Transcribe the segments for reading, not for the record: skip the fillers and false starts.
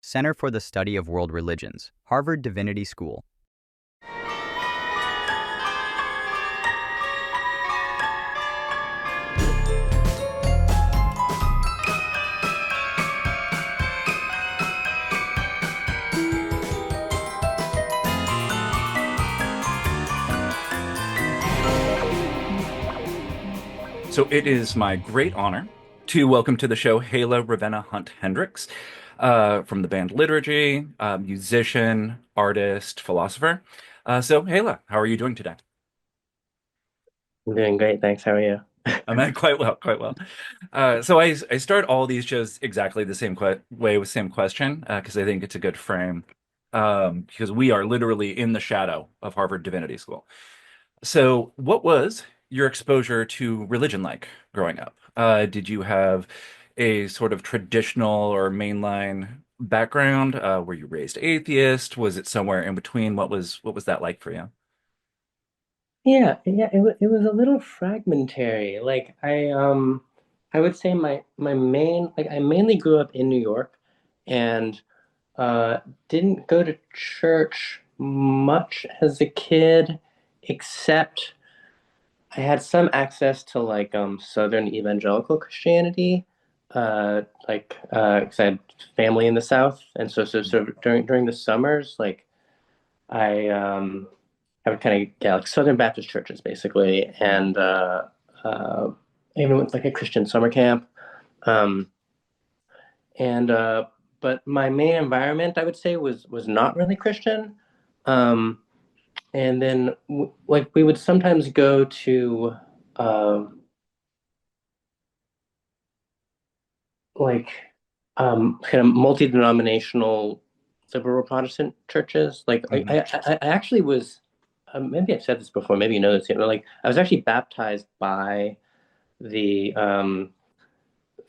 Center for the Study of World Religions, Harvard Divinity School. So it is my great honor to welcome to the show Haela Ravenna Hunt-Hendrix from the band Liturgy, musician, artist, philosopher. So Haela, how are you doing today? I'm doing great, thanks. How are you? I'm at quite well, quite well. So I start all these shows exactly the same way with same question because I think it's a good frame because we are literally in the shadow of Harvard Divinity School. So, what was your exposure to religion like growing up? Did you have a sort of traditional or mainline background? Were you raised atheist? Was it somewhere in between? What was that like for you? It was a little fragmentary. I would say my main I mainly grew up in New York and uh didn't go to church much as a kid, except I had some access to Southern evangelical Christianity. 'Cause I had family in the South, and so during the summers, I would kind of yeah, like Southern Baptist churches basically, and uh, I even went to, like, a Christian summer camp. Um, and But my main environment, I would say, was not really Christian. Um, and then we would sometimes go to um, like kind of multi-denominational liberal Protestant churches. Hmm. I actually was, maybe I've said this before, maybe you know this, like I was actually baptized by the um,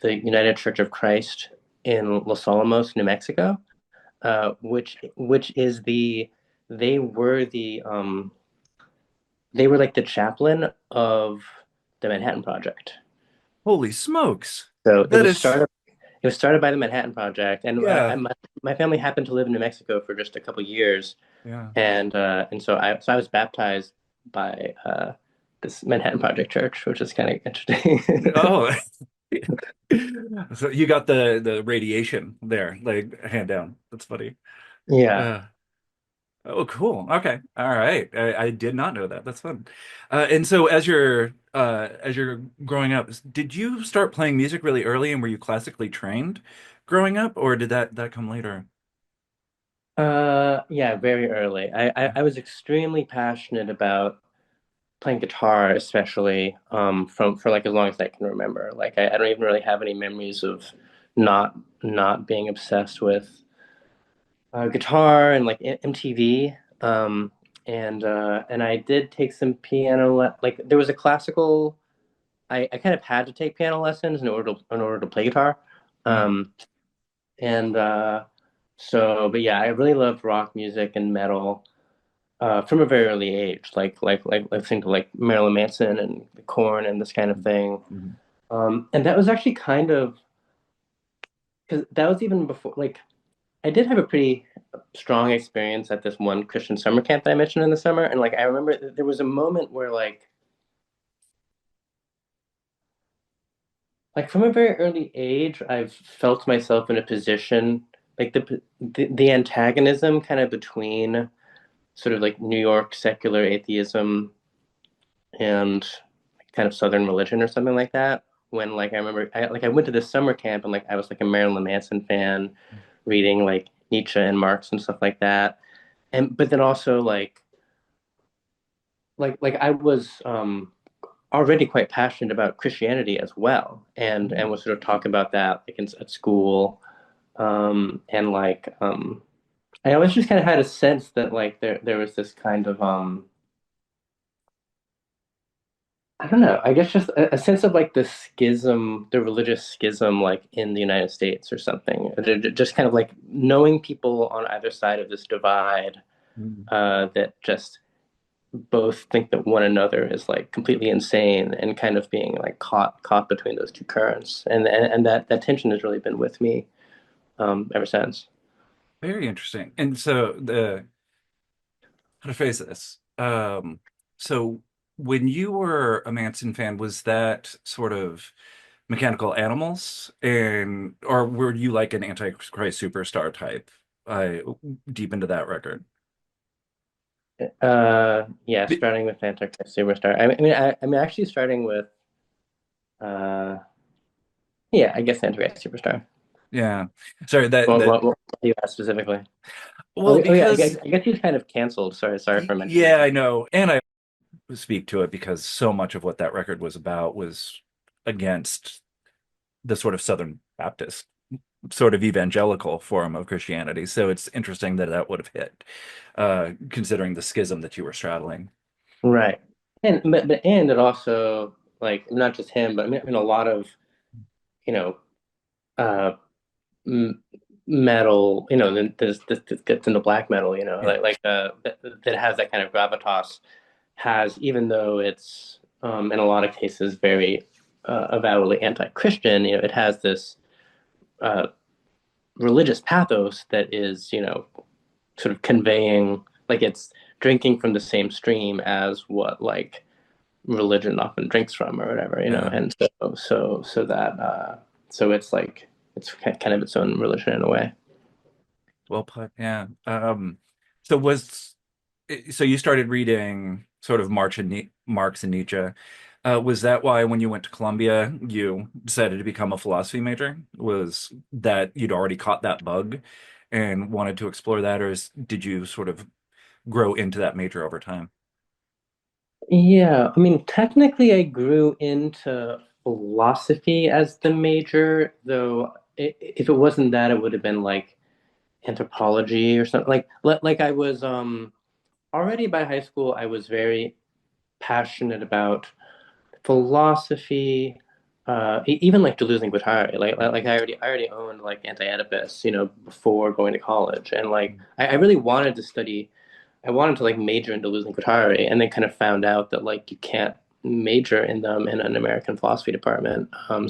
the United Church of Christ in Los Alamos, New Mexico, which is they were they were like the chaplain of the Manhattan Project. Holy smokes! So That is, it was started by the Manhattan Project, and yeah, my family happened to live in New Mexico for just a couple years, yeah. and so I was baptized by this Manhattan Project church, which is kind of interesting. Oh, so you got the radiation there, like hand down. That's funny. Yeah. Uh, Oh, cool. Okay. All right. I did not know that. That's fun. And so as you're growing up, did you start playing music really early and were you classically trained growing up, or did that come later? Yeah, very early. I was extremely passionate about playing guitar, especially from for like as long as I can remember. I don't even really have any memories of not not being obsessed with guitar and like MTV. And I did take some like there was a classical. I kind of had to take piano lessons in order to play guitar. Mm. Um, and But yeah, I really loved rock music and metal from a very early age, like listening to like Marilyn Manson and Korn and this kind of thing. Mhm. And that was actually kind of because that was even before, like, I did have a pretty strong experience at this one Christian summer camp that I mentioned in the summer, and like I remember there was a moment where like from a very early age, I've felt myself in a position like the antagonism kind of between sort of like New York secular atheism and kind of Southern religion or something like that. When like I remember I went to this summer camp and like I was like a Marilyn Manson fan, reading like Nietzsche and Marx and stuff like that. And but then also like I was already quite passionate about Christianity as well, and was sort of talking about that like at school, and I always just kind of had a sense that like there was this kind of I don't know. I guess just a sense of like the schism, the religious schism, like in the United States or something. Just kind of like knowing people on either side of this divide, Mhm. that just both think that one another is like completely insane, and kind of being like caught between those two currents. And that tension has really been with me ever since. Very interesting. And so the how to phrase this? So when you were a Manson fan, was that sort of mechanical animals, and or were you like an Antichrist superstar type? I deep into that record. Yeah, But- starting with Antichrist Superstar. I mean, actually starting with, uh, yeah, I guess Antichrist Superstar. yeah, sorry that Well, that what do you ask specifically? well Oh yeah, because I guess he's kind of canceled. Sorry for mentioning yeah, I that. know, and I speak to it because so much of what that record was about was against the sort of Southern Baptist, sort of evangelical form of Christianity. So it's interesting that that would have hit, considering the schism that you were straddling. Right. And it also, like, not just him, but I mean a lot of, you know, uh m metal, this gets into black metal, Yeah. that has that kind of gravitas, has, even though it's in a lot of cases very avowedly anti-Christian, it has this uh religious pathos that is, sort of conveying, like, it's drinking from the same stream as what, like, religion often drinks from, or whatever, Yeah. and so it's like it's kind of its own religion in a way. Well put. Yeah. So was so you started reading sort of Marx and Nietzsche. Was that why when you went to Columbia you decided to become a philosophy major? Was that you'd already caught that bug and wanted to explore that, or did you sort of grow into that major over time? Yeah, I mean, technically, I grew into philosophy as the major, though. If it wasn't that, it would have been like anthropology or something. Like I was already by high school, I was very passionate about philosophy, even like Deleuze and Guattari. Like I already owned like Anti-Oedipus, before going to college, and like I really wanted to study. I wanted to like major in Deleuze and Guattari, and then kind of found out that like you can't major in them in an American philosophy department. Mhm.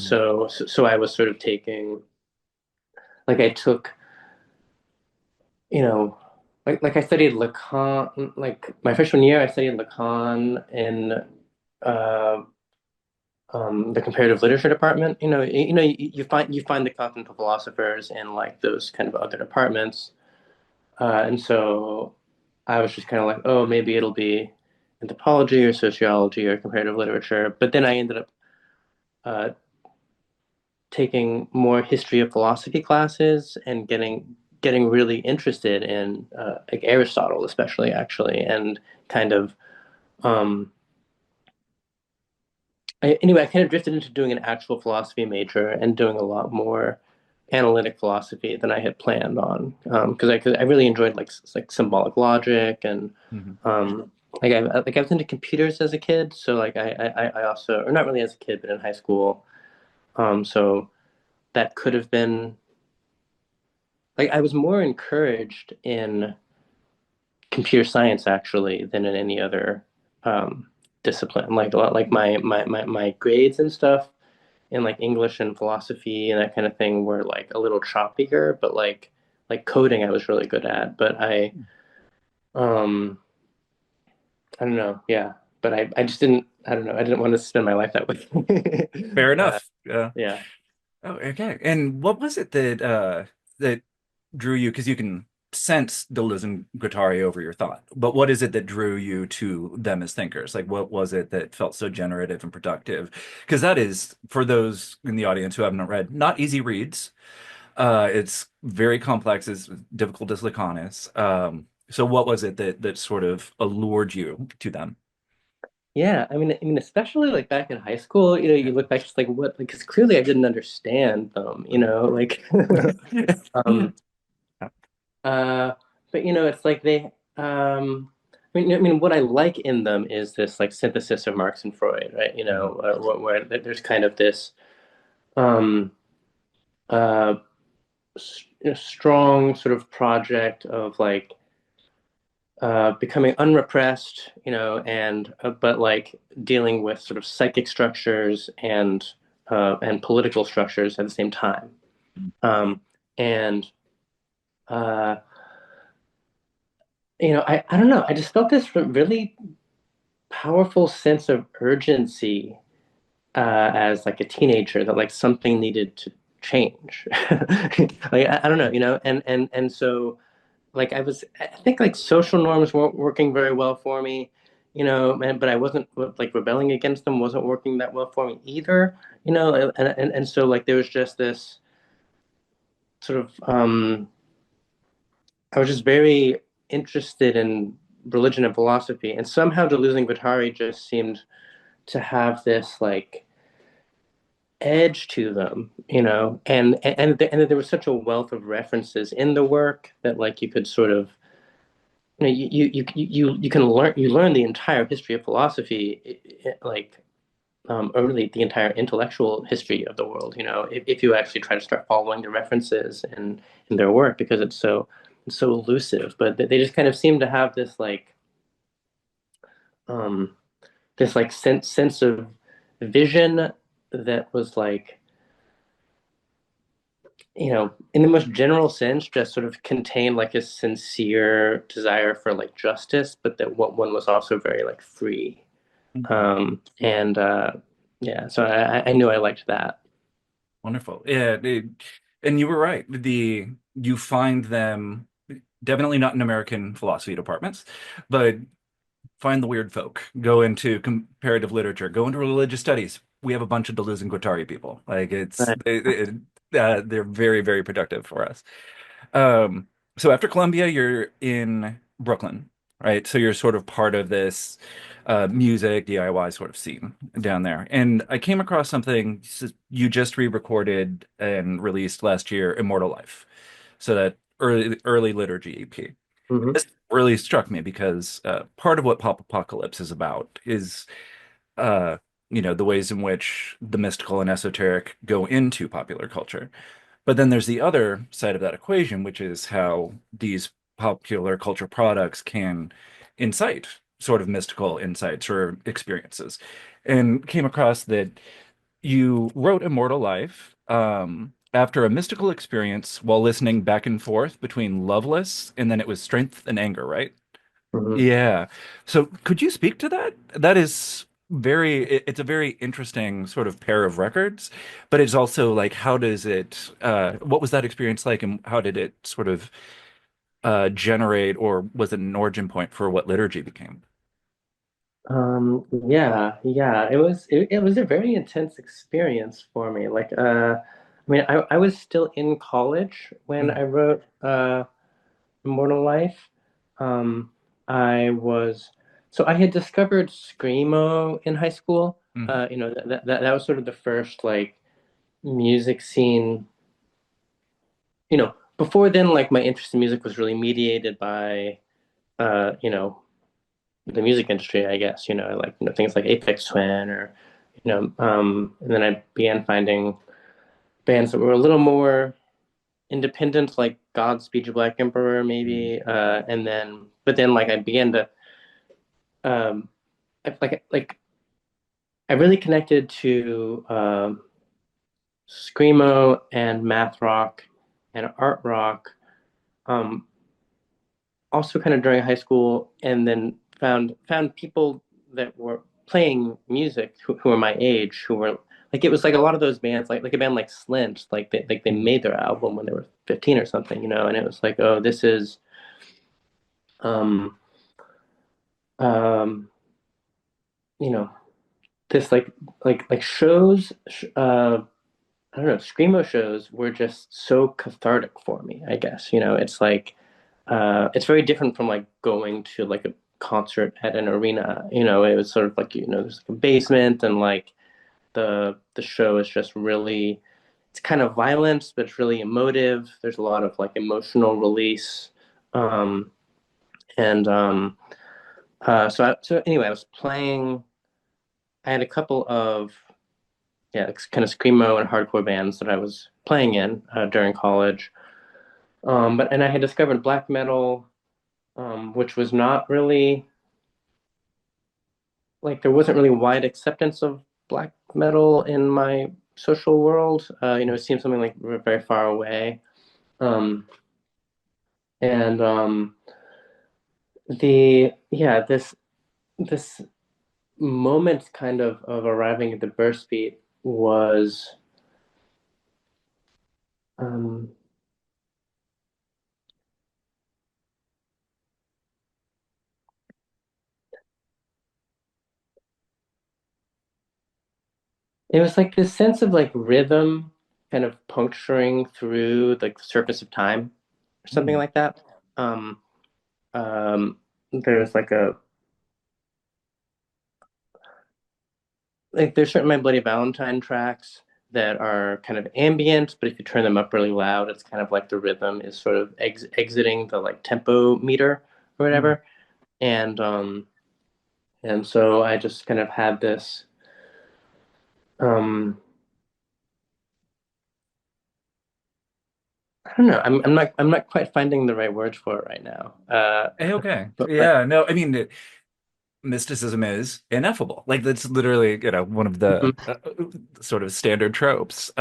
So I was sort of taking, like, I took, you know, like I studied Lacan. Like my freshman year, I studied Lacan in uh, the comparative literature department. You find the continental philosophers in like those kind of other departments, and so I was just kind of like, oh, maybe it'll be anthropology or sociology or comparative literature. But then I ended up uh, taking more history of philosophy classes and getting really interested in like Aristotle, especially, actually, and kind of um, anyway, I kind of drifted into doing an actual philosophy major and doing a lot more analytic philosophy than I had planned on, because I really enjoyed like symbolic logic, and Mhm. um, I was into computers as a kid, so like I also, or not really as a kid, but in high school, so that could have been, like, I was more encouraged in computer science actually than in any other um, discipline. Like my grades and stuff in like English and philosophy and that kind of thing were like a little choppier, but like coding I was really good at. But um I don't know, yeah. But I just didn't, I don't know, I didn't want to spend my life that way. Fair uh, enough. yeah. Oh, okay. And what was it that drew you? Because you can sense Deleuze and Guattari over your thought, but what is it that drew you to them as thinkers? Like, what was it that felt so generative and productive? Because that is, for those in the audience who haven't read, not easy reads. It's very complex. It's difficult as Lacan is. So, what was it that sort of allured you to them? Yeah, I mean, especially like back in high school, Yeah. you look back just like what, because clearly I didn't understand them, like, um, uh, but it's like they, I mean, what I like in them is this like synthesis of Marx and Freud, right? Mhm. Where there's kind of this, um, uh, strong sort of project of like becoming unrepressed, and but like dealing with sort of psychic structures and political structures at the same time. Um, and uh, I don't know. I just felt this really powerful sense of urgency as like a teenager that like something needed to change. Like I don't know, and so like I think like social norms weren't working very well for me, but I wasn't like rebelling against them wasn't working that well for me either, and so like there was just this sort of I was just very interested in religion and philosophy, and somehow the losing Vitari just seemed to have this like edge to them, and there was such a wealth of references in the work that like you could sort of you can learn the entire history of philosophy, like or really the entire intellectual history of the world, if you actually try to start following the references in their work because it's so elusive. But they just kind of seem to have um, this like sense of vision that was like in the most general sense, just sort of contained like a sincere desire for like justice, but that what one was also very like free. Mhm. And yeah, so I knew I liked that. Wonderful. Yeah, and you were right. You find them definitely not in American philosophy departments, but find the weird folk. Go into comparative literature. Go into religious studies. We have a bunch of Deleuze and Guattari people. Like Right. they're very, very productive for us. Um, so after Columbia, you're in Brooklyn, right? So you're sort of part of this music DIY sort of scene down there. And I came across something you just re-recorded and released last year, Immortal Life. So that early liturgy EP. Hmm. This really struck me because part of what Pop Apocalypse is about is uh, the ways in which the mystical and esoteric go into popular culture. But then there's the other side of that equation, which is how these popular culture products can incite sort of mystical insights or experiences. And came across that you wrote Immortal Life after a mystical experience while listening back and forth between Loveless and then it was Strength and Anger, right? Hmm. Yeah. So could you speak to that? That is it's a very interesting sort of pair of records, but it's also like, how does it, what was that experience like and how did it sort of generate or was it an origin point for what liturgy became? Yeah, it was a very intense experience for me. Like, I mean, I was still in college when Mm, I wrote Immortal Life. Um, I was so I had discovered screamo in high school. mhm, That was sort of the first like music scene. Before then, like my interest in music was really mediated by uh, you know, the music industry, I guess, like things like Aphex Twin or and then I began finding bands that were a little more independent, like Godspeed You Black Emperor, mm, maybe, but then like I began to um, like I really connected to screamo and math rock and art rock, um, also kind of during high school, and then found people that were playing music who were my age, who were like it was like a lot of those bands, like a band like Slint, like they mm. made their album when they were 15 or something, and it was like, oh, this is um um you know this like shows I don't know, screamo shows were just so cathartic for me, I guess. It's like it's very different from like going to like a concert at an arena. It was sort of like, there's like a basement and like the show is just really it's kind of violent, but it's really emotive. There's a lot of like emotional release. Um and so anyway, I was playing I had a couple of yeah, it's kind of screamo and hardcore bands that I was playing in during college. And I had discovered black metal, which was not really like there wasn't really wide acceptance of black metal in my social world. It seemed something like very far away. Um, And the yeah, this moment kind of arriving at the burst beat was um it was like this sense of like rhythm kind of puncturing through like the surface of time or something Hmm. like that. Um um there's there's certain My Bloody Valentine tracks that are kind of ambient, but if you turn them up really loud, it's kind of like the rhythm is sort of exiting the like tempo meter or Hmm. whatever. And and so I just kind of had this um I don't know. I'm not quite finding the right words for it right now. Okay. But Yeah. No, I mean, mysticism is ineffable. Like that's literally, one of the mhm, sort of standard tropes.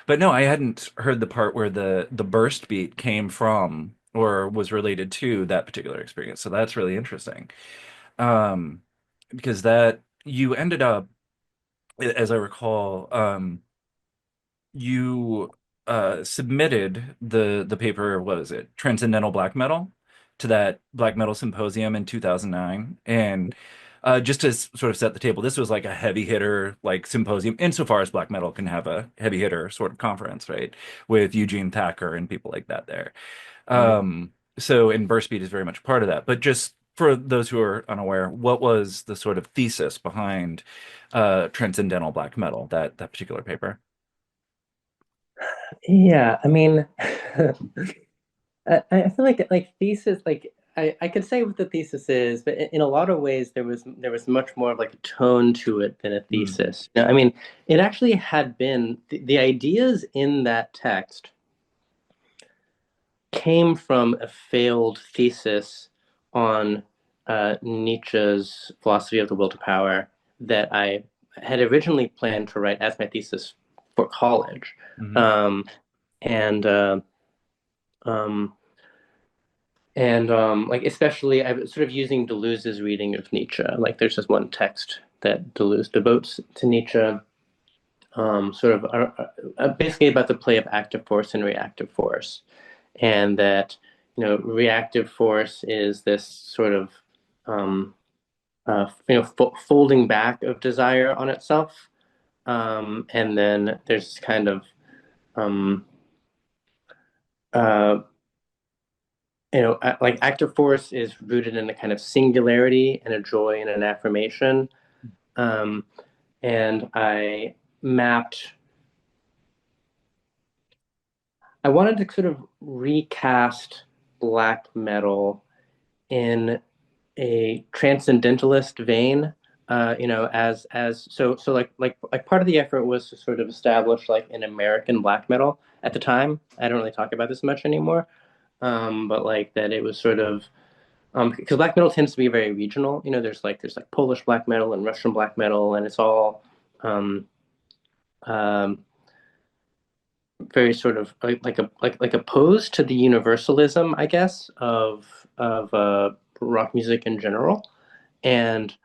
But no, I hadn't heard the part where the burst beat came from or was related to that particular experience. So that's really interesting. Um, because that you ended up, as I recall, you submitted the paper, what is it, Transcendental Black Metal, to that Black Metal Symposium in 2009. And just to sort of set the table, this was like a heavy hitter like symposium, insofar as black metal can have a heavy hitter sort of conference, right? With Eugene Thacker and people like that there. right. So, and Burst Beat is very much part of that. But just for those who are unaware, what was the sort of thesis behind Transcendental Black Metal, that particular paper? Yeah, I mean, I feel like thesis I could say what the thesis is, but in a lot of ways there was much more of like a tone to it than a Mm, thesis. You know, I mean, it actually had been the ideas in that text came from a failed thesis on Nietzsche's philosophy of the will to power that I had originally planned to write as my thesis for college. mhm. Um, and um, like especially I was sort of using Deleuze's reading of Nietzsche. Like there's this one text that Deleuze devotes to Nietzsche, sort of basically about the play of active force and reactive force, and that reactive force is this sort of folding back of desire on itself, and then there's this kind of um, uh, like active force is rooted in a kind of singularity and a joy and an affirmation. Um, and mapped, I wanted to sort of recast black metal in a transcendentalist vein. Like part of the effort was to sort of establish like an American black metal at the time. I don't really talk about this much anymore, but like that it was sort of because black metal tends to be very regional. You know, there's like Polish black metal and Russian black metal, and it's all um, um, very sort of like opposed to the universalism, I guess, of rock music in general. And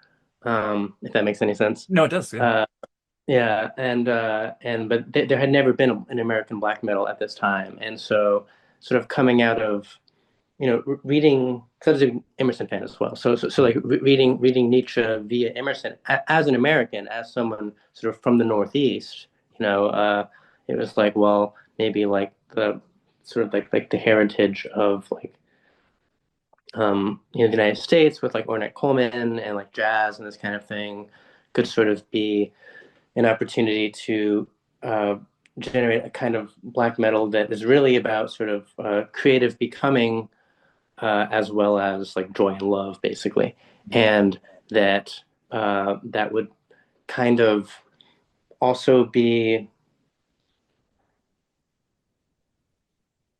if that makes any sense, No, it does. Yeah. uh, yeah, and but there had never been an American black metal at this time, and so sort of coming out of reading, because I was an Emerson fan as well. So like reading Nietzsche via Emerson as an American, as someone sort of from the Northeast, it was like, well, maybe like the sort of like the heritage of like the United States with like Ornette Coleman and like jazz and this kind of thing could sort of be an opportunity to uh, generate a kind of black metal that is really about sort of creative becoming as well as like joy and love, basically, and that would kind of also be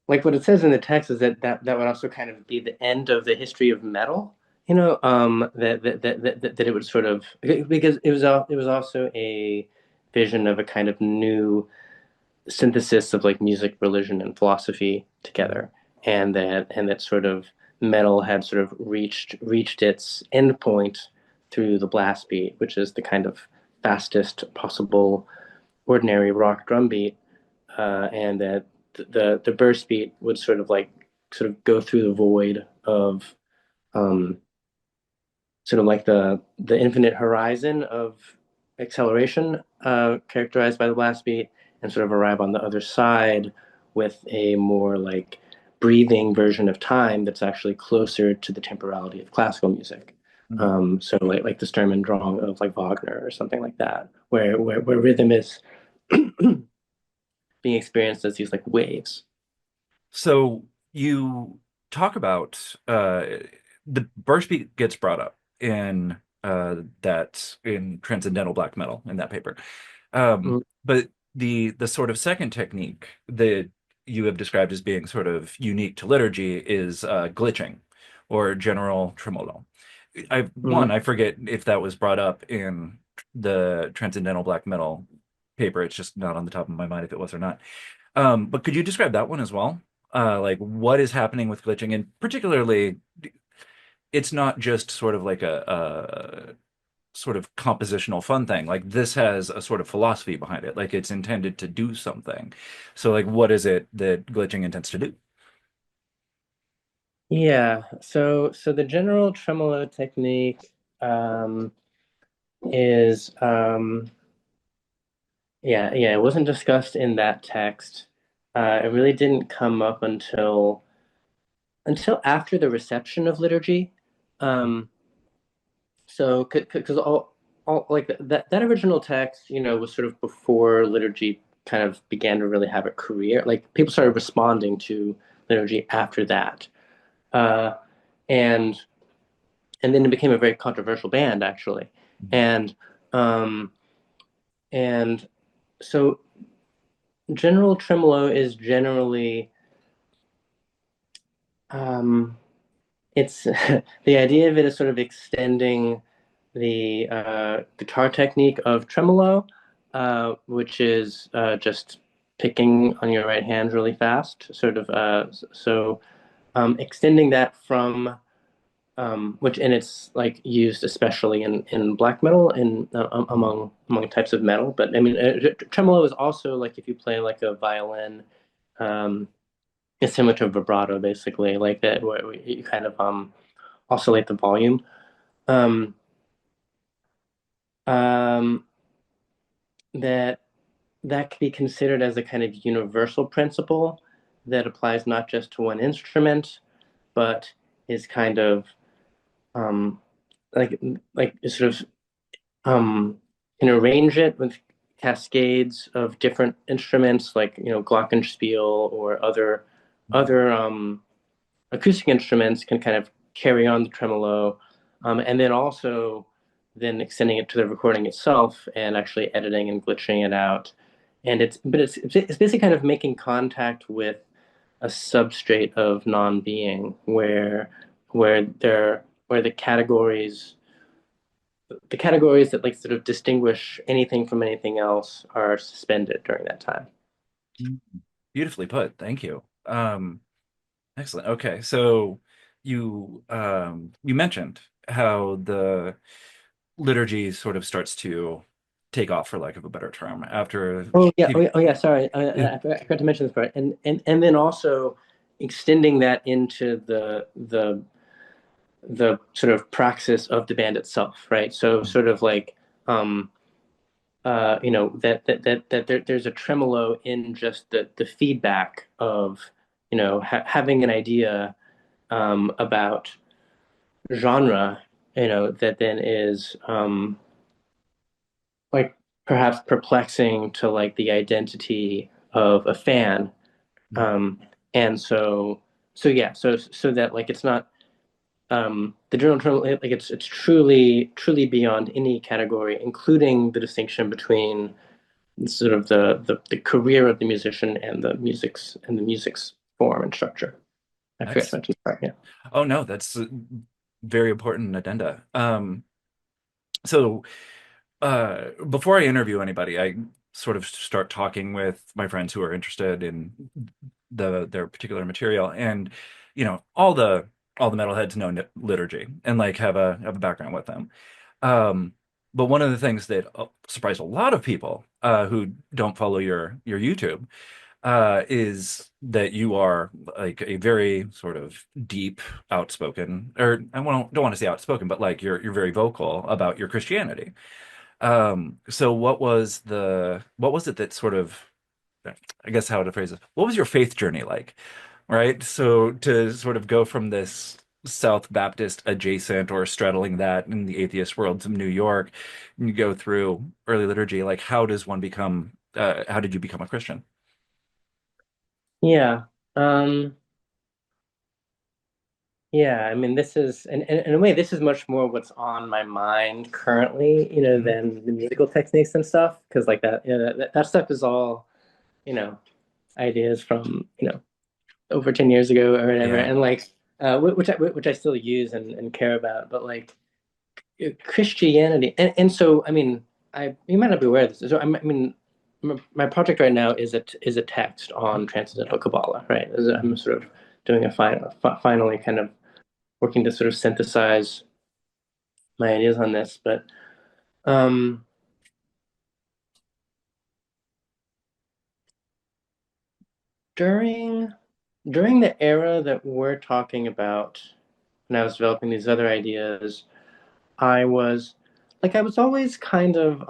like what it says in the text is that would also kind of be the end of the history of metal. That it would sort of because it was also a vision of a kind of new synthesis of like music, religion, and philosophy Mhm. together. and that sort of metal had sort of reached its end point through the blast beat, which is the kind of fastest possible ordinary rock drum beat, and that the burst beat would sort of go through the void of um, sort of like the infinite horizon of acceleration, characterized by the blast beat, and sort of arrive on the other side with a more like breathing version of time that's actually closer to the temporality of classical music. Mm. So like the Sturm und Drang of like Wagner or something like that, where rhythm is being experienced as these like waves. So you talk about the burst beat gets brought up in that in Transcendental Black Metal in that paper. Mm, But the sort of second technique that you have described as being sort of unique to liturgy is glitching or general tremolo. mm. I forget if that was brought up in the Transcendental Black Metal paper. It's just not on the top of my mind if it was or not. But could you describe that one as well? Like what is happening with glitching, and particularly, it's not just sort of like a sort of compositional fun thing. Like this has a sort of philosophy behind it. Like it's intended to do something. So like what is it that glitching intends to do? Yeah, so the general tremolo technique is yeah, it wasn't discussed in that text. It really didn't come up until after the reception of liturgy. Um, so because all like that original text, was sort of before liturgy kind of began to really have a career. Like people started responding to liturgy after that. Uh, and and then it became a very controversial band actually. And um and so general tremolo is generally um it's the idea of it is sort of extending the guitar technique of tremolo, which is just picking on your right hand really fast, sort of extending that from which and it's like used especially in black metal and among types of metal. But I mean, tremolo is also like if you play like a violin, um, it's similar to vibrato basically, like that where you kind of oscillate the volume. Um, um, that that can be considered as a kind of universal principle that applies not just to one instrument, but is kind of um, like sort of can arrange it with cascades of different instruments like glockenspiel or other acoustic instruments can kind of carry on the tremolo, and then also then extending it to the recording itself and actually editing and glitching it out. And it's basically kind of making contact with a substrate of non-being where the categories that like sort of distinguish anything from anything else are suspended during that time. Mhm. Beautifully put. Thank you. Excellent. Okay, so you mentioned how the liturgy sort of starts to take off, for lack of a better term, after Oh yeah, people. Sorry, Yeah. I forgot to mention this part, and then also extending that into the sort of praxis of the band itself, right? So sort of like um there's a tremolo in just the feedback of having an idea about genre, that then is like perhaps perplexing to like the identity of a fan. Um, and so that like it's not the journal term like it's truly beyond any category, including the distinction between sort of the career of the musician and the music's form and structure. I forgot to That's mention that. Yeah. Oh no, that's a very important addenda. So before I interview anybody, I sort of start talking with my friends who are interested in their particular material, and all the metalheads know liturgy and like have a background with them. Um, but one of the things that surprised a lot of people who don't follow your YouTube is that you are like a very sort of deep, outspoken, or don't want to say outspoken, but like you're very vocal about your Christianity. So what was it that sort of, I guess how to phrase it, what was your faith journey like? Right? So to sort of go from this South Baptist adjacent or straddling that in the atheist world to New York, and you go through early liturgy, like how did you become a Christian? Yeah. Um, yeah, I mean, this is, and in a way, this is much more what's on my mind currently, Mhm. than the musical techniques and stuff. Because like that, that stuff is all, you know, ideas from, over 10 years ago or whatever. Yeah. And like, which I still use and care about. But like Christianity, and so, I mean, you might not be aware of this. So, I mean, my project right now is a text on Transcendental Qabalah, right? I'm Mhm. sort of doing finally kind of working to sort of synthesize my ideas on this. But um, during during the era that we're talking about, when I was developing these other ideas, I was I was always kind of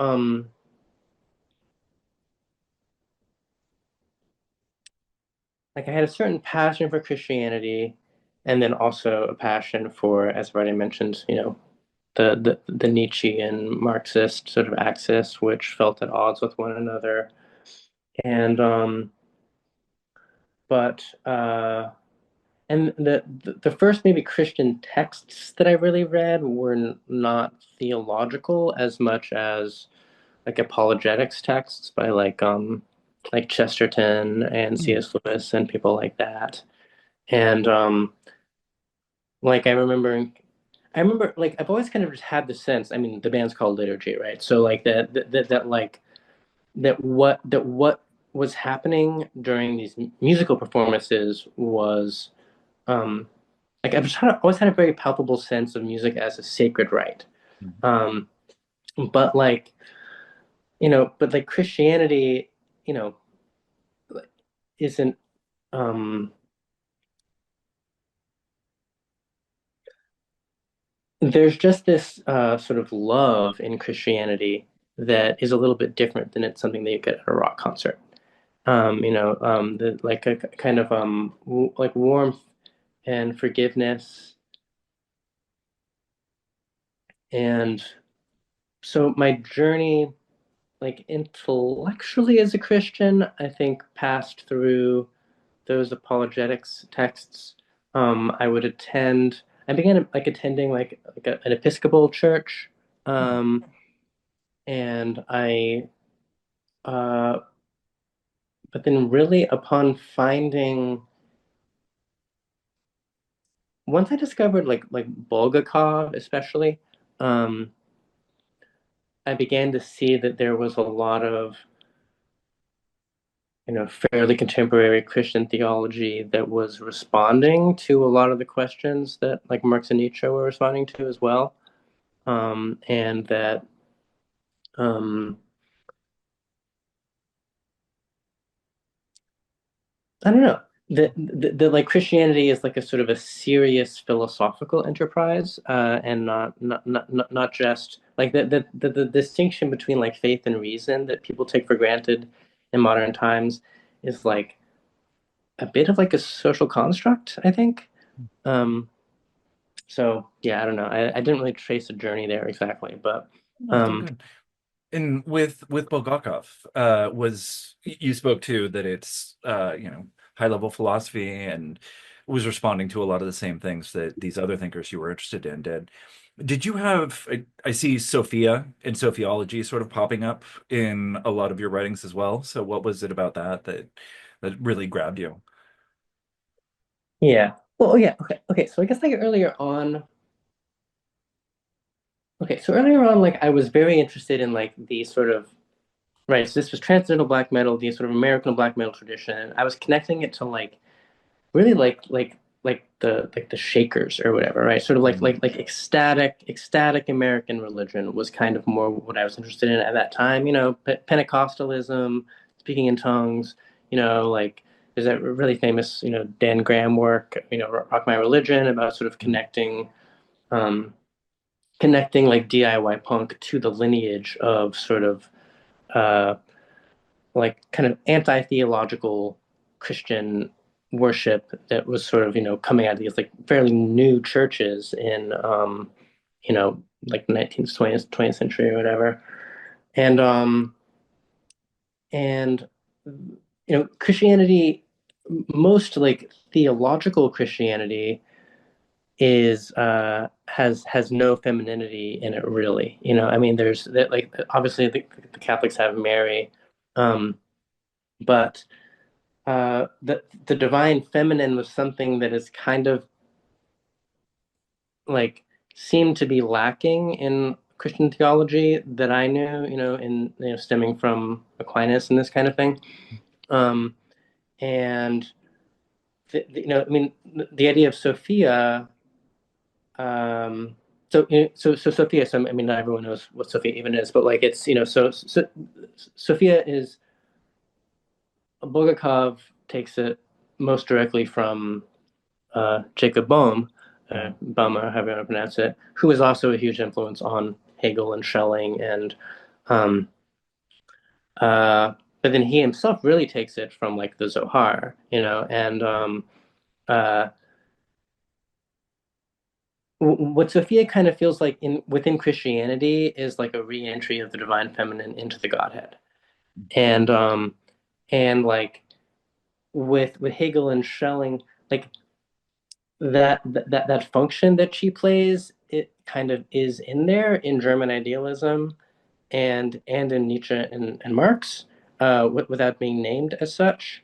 like I had a certain passion for Christianity, and then also a passion for, as I've already mentioned, the Nietzschean Marxist sort of axis, which felt at odds with one another. And but and the first maybe Christian texts that I really read were not theological as much as like apologetics texts by like Chesterton and Hmm. C.S. Lewis and people like that. And like I remember like I've always kind of just had the sense, I mean, the band's called Liturgy, right? So like that like that what was happening during these musical performances was um like always had a very palpable sense of music as a sacred right. Um but like, but like Christianity, you know, isn't um there's just this sort of love in Christianity that is a little bit different than it's something that you get at a rock concert. Like a kind of like warmth and forgiveness. And so my journey, like intellectually as a Christian, I think passed through those apologetics texts. I began like attending an Episcopal church. Um, and uh, but then really upon finding, once I discovered like Bulgakov especially, um, I began to see that there was a lot of, fairly contemporary Christian theology that was responding to a lot of the questions that like Marx and Nietzsche were responding to as well. And that um, I don't know. Like Christianity is like a sort of a serious philosophical enterprise, and not just like the distinction between like faith and reason that people take for granted in modern times is like a bit of like a social construct, I think. Um, so yeah, I don't know. I didn't really trace a journey there exactly, but No, it's all um, good. And with Bulgakov, was you spoke to that it's high level philosophy and was responding to a lot of the same things that these other thinkers you were interested in did. Did you have I see Sophia and Sophiology sort of popping up in a lot of your writings as well. So what was it about that really grabbed you? yeah. Well, yeah. Okay. So I guess like earlier on. Okay, so earlier on, like I was very interested in like the sort of right. So this was transcendental black metal, the sort of American black metal tradition. I was connecting it to like really like the Shakers or whatever, right? Sort of like ecstatic American religion was kind of more what I was interested in at that time. Pentecostalism, speaking in tongues. Like there's that really famous Dan Graham work, Rock My Religion, about sort of um, connecting like DIY punk to the lineage of sort of uh, like kind of anti-theological Christian worship that was sort of, coming out of these like fairly new churches in, like 19th, 20th century or whatever. And, um, and, Christianity, most like theological Christianity has no femininity in it really. I mean, there's that like obviously the Catholics have Mary, um, but the divine feminine was something that is kind of like seemed to be lacking in Christian theology that I knew, in stemming from Aquinas and this kind of thing. Um, and I mean, the idea of Sophia. So Sophia. So I mean, not everyone knows what Sophia even is, but like it's so Sophia is Bulgakov takes it most directly from Jacob Bohm, Mhm. Bohm, or however you want to pronounce it, who was also a huge influence on Hegel and Schelling, and um, but then he himself really takes it from like the Zohar, and uh, what Sophia kind of feels like in within Christianity is like a re-entry of the divine feminine into the Godhead, and like with Hegel and Schelling, like that function that she plays, it kind of is in there in German idealism and in Nietzsche and Marx, without being named as such.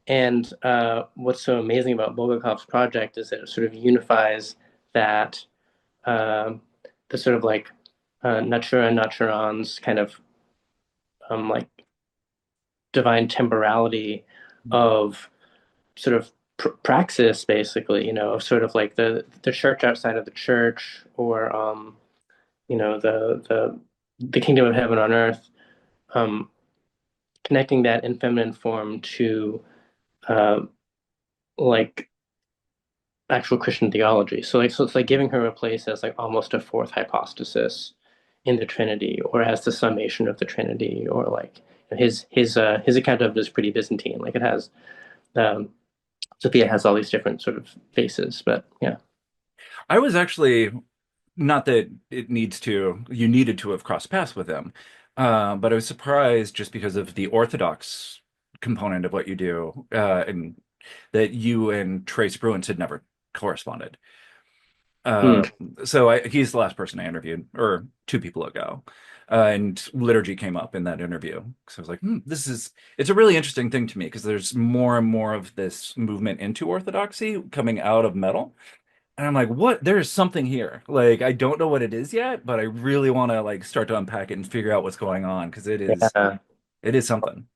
And what's so amazing about Bulgakov's project is that it sort of unifies that um the sort of like natura naturans kind of like divine temporality of sort of praxis, basically, of sort of like the church outside of the church, or the kingdom of heaven on earth, um, connecting that in feminine form to uh, like actual Christian theology. So it's like giving her a place as like almost a fourth hypostasis in the Trinity, or as the summation of the Trinity, or like his account of it is pretty Byzantine. Like it has um, Sophia has all these different sort of faces, but yeah. I was actually not that you needed to have crossed paths with him, but I was surprised just because of the Orthodox component of what you do, and that you and Trace Bruins had never corresponded. Hmm. Uh, he's the last person I interviewed, or two people ago. And liturgy came up in that interview. So I was like, it's a really interesting thing to me because there's more and more of this movement into orthodoxy coming out of metal. And I'm like, what? There is something here. Like, I don't know what it is yet, but I really want to like start to unpack it and figure out what's going on because Yeah, it is something.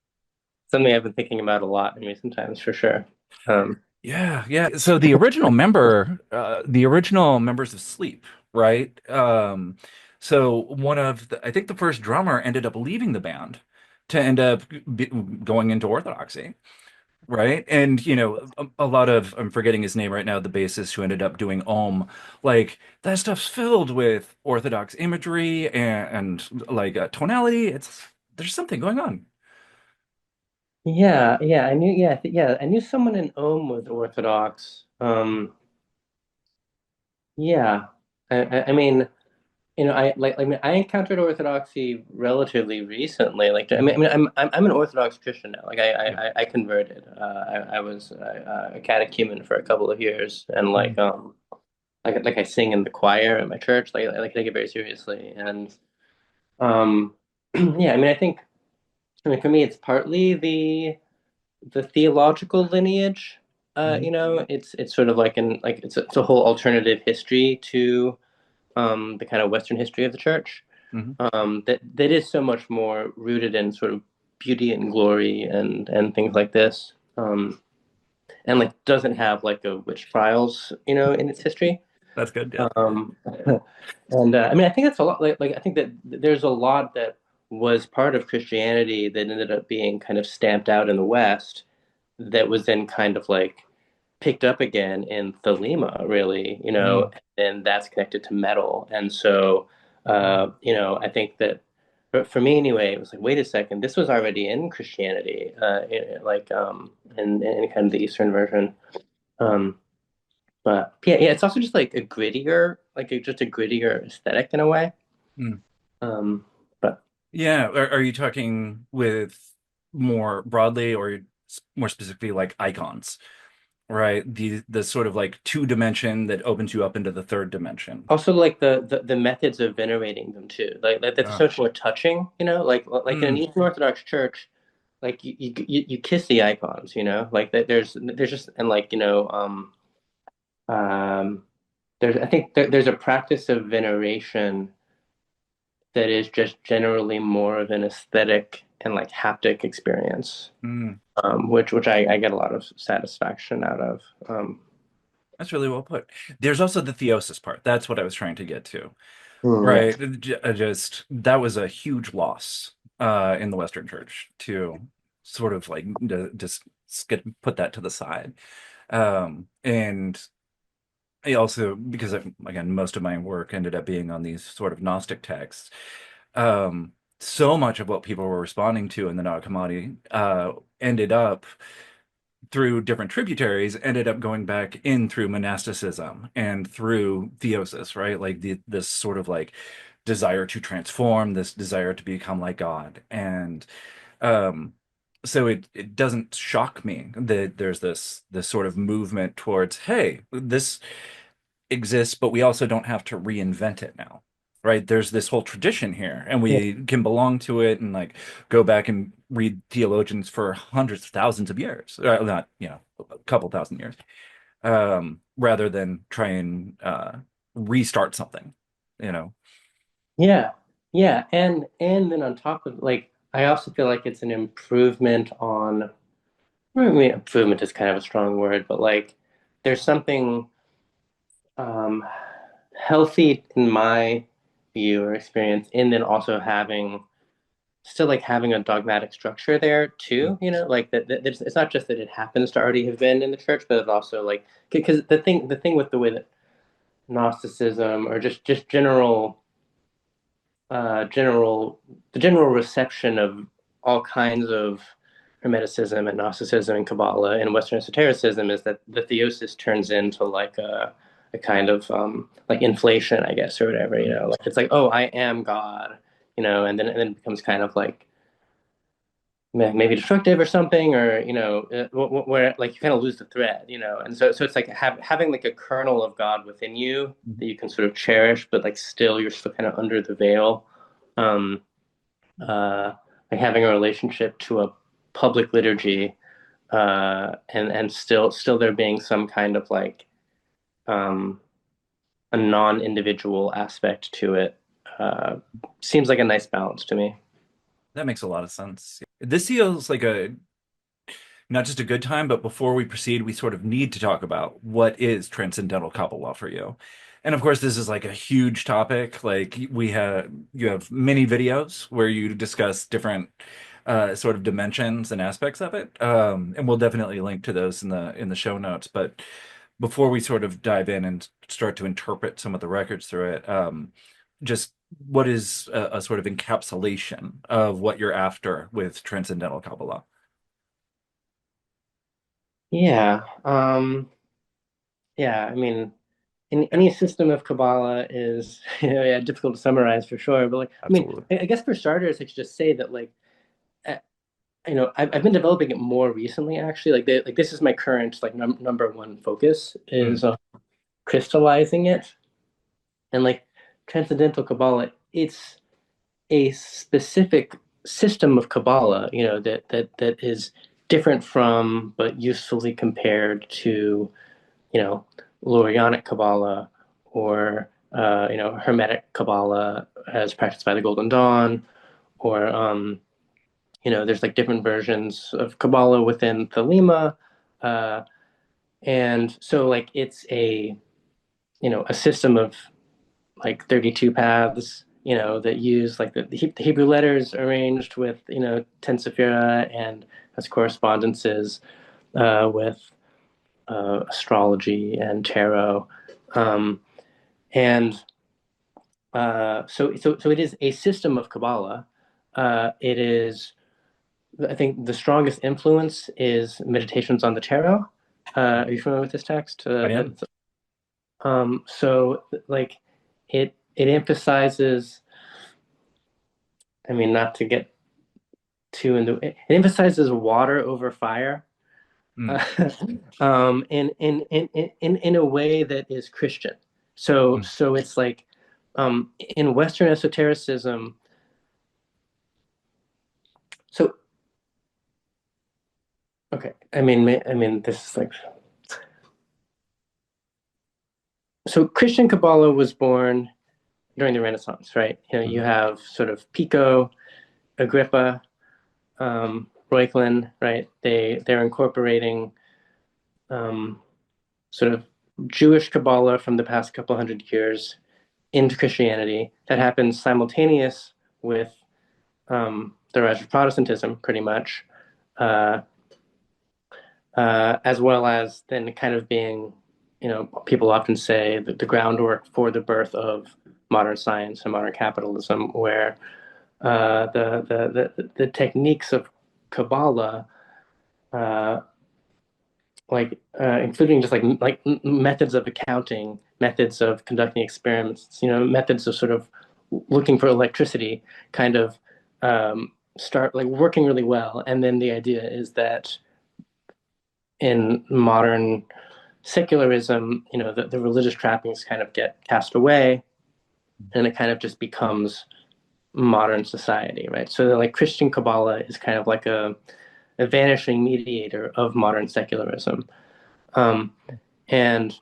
something I've been thinking about a lot in recent times for sure. Um, Yeah, yeah. So the original members of Sleep, right? So I think the first drummer ended up leaving the band to end up going into Orthodoxy, right? And a lot of I'm forgetting his name right now, the bassist who ended up doing Om, like that stuff's filled with Orthodox imagery and like tonality. There's something going on. yeah, I knew, I knew someone in Ohm was Orthodox. Yeah, I mean, I mean, I encountered Orthodoxy relatively recently. Like, Mhm. I'm an Orthodox Christian now. Like, Yeah. I converted. I was a catechumen for a couple of years, and Mhm. like I sing in the choir at my church. Like, I take it very seriously, and um, yeah, I mean, I mean, for me, it's partly the theological lineage. Mhm. It's sort of like it's a whole alternative history to the kind of Western history of the church. Mhm. That is so much more rooted in sort of beauty and glory and things like this. And like doesn't have like a witch trials, in its history. That's good. Yeah. Um, and I mean, I think that's a lot. Like I think that there's a lot that was part of Christianity that ended up being kind of stamped out in the West, that was then kind of like picked up again in Thelema, really, Mm. and that's connected to metal. And so, I think that for me anyway, it was like, wait a second, this was already in Christianity, in kind of the Eastern version. Um, but yeah, it's also just like a grittier, just a grittier aesthetic in a way. Mm. Um, but Yeah. Are you talking with more broadly or more specifically like icons, right? The sort of like two dimension that opens you up into the third dimension. also like the methods of venerating them too, like that's Uh, so much more touching, like in an mm, Eastern Orthodox church, like you kiss the icons, like that there's just and like um there's I think there's a practice of veneration that is just generally more of an aesthetic and like haptic experience, mm. which I get a lot of satisfaction out of. That's really well put. There's also the theosis part. That's what I was trying to get to. Yeah. Right. Just that was a huge loss in the Western Church to sort of like just put that to the side. And I also, because again, most of my work ended up being on these sort of Gnostic texts. So much of what people were responding to in the Nag Hammadi ended up through different tributaries, ended up going back in through monasticism and through theosis, right? Like this sort of like desire to transform, this desire to become like God. And um, so it doesn't shock me that there's this sort of movement towards, hey, this exists, but we also don't have to reinvent it now. Right? There's this whole tradition here, and Yeah. we can belong to it and like go back and read theologians for hundreds of thousands of years, not, a couple thousand years, rather than try and restart something, you know. Yeah, yeah, and then on top of like, I also feel like it's an improvement on. I mean, improvement is kind of a strong word, but like, there's something um, healthy in my view or experience, and then also having a dogmatic structure there too. Like that it's not just that it happens to already have been in the church, but it also like because the thing with the way that Gnosticism or just the general reception of all kinds of Hermeticism and Gnosticism and Kabbalah and Western esotericism is that the theosis turns into like a kind of like inflation, I guess, or whatever. Like it's like, oh, I am God, and then it becomes kind of like maybe destructive or something, or where like you kind of lose the thread, and so it's like having like a kernel of God within you that you can sort of cherish, but like still you're still kind of under the veil. um like having a relationship to a public liturgy, and still there being some kind of like um a non-individual aspect to it, seems like a nice balance to me. That makes a lot of sense. This feels like a not just a good time, but before we proceed, we sort of need to talk about what is Transcendental Qabalah for you. And of course, this is like a huge topic. Like you have many videos where you discuss different sort of dimensions and aspects of it. And we'll definitely link to those in the show notes. But before we sort of dive in and start to interpret some of the records through it, just what is a sort of encapsulation of what you're after with Transcendental Qabalah? Yeah. Yeah, I mean, Yeah, any system of Kabbalah is yeah, difficult to summarize for sure. But like, I mean, absolutely. I guess for starters, I should just say that like, uh, I've been developing it more recently. Actually, like this is my current like number one focus Mm, is crystallizing it, and like Transcendental Kabbalah, it's a specific system of Kabbalah, that is different from, but usefully compared to, you know, Lurianic Kabbalah, or Hermetic Kabbalah as practiced by the Golden Dawn, or there's like different versions of Kabbalah within Thelema. And so like it's a system of like 32 paths, that use like the Hebrew letters arranged with, 10 Sephira, and has correspondences with astrology and tarot. Um, and so it is a system of Kabbalah. It is, I think, the strongest influence is Meditations on the Tarot. Are you familiar with this text? I am. So like it emphasizes, I mean, not to get too into it, it emphasizes water over fire, Mm, uh, in a way that is Christian. So mm. so it's like, in Western esotericism. So okay, I mean, this is like, so Christian Kabbalah was born during the Renaissance, right? You Mhm. have sort of Pico, Agrippa, Reuchlin, right? They're incorporating um, sort of Jewish Kabbalah from the past couple hundred years into Christianity. That happens simultaneous with the rise of Protestantism, pretty much, uh, as well as then kind of being, people often say that the groundwork for the birth of modern science and modern capitalism, where the techniques of Kabbalah, uh, like including just like methods of accounting, methods of conducting experiments, methods of sort of looking for electricity, kind of start like working really well. And then the idea is that in modern secularism, the religious trappings kind of get cast away, and it kind of just becomes modern society, right? So like Christian Kabbalah is kind of like a vanishing mediator of modern secularism. Um, and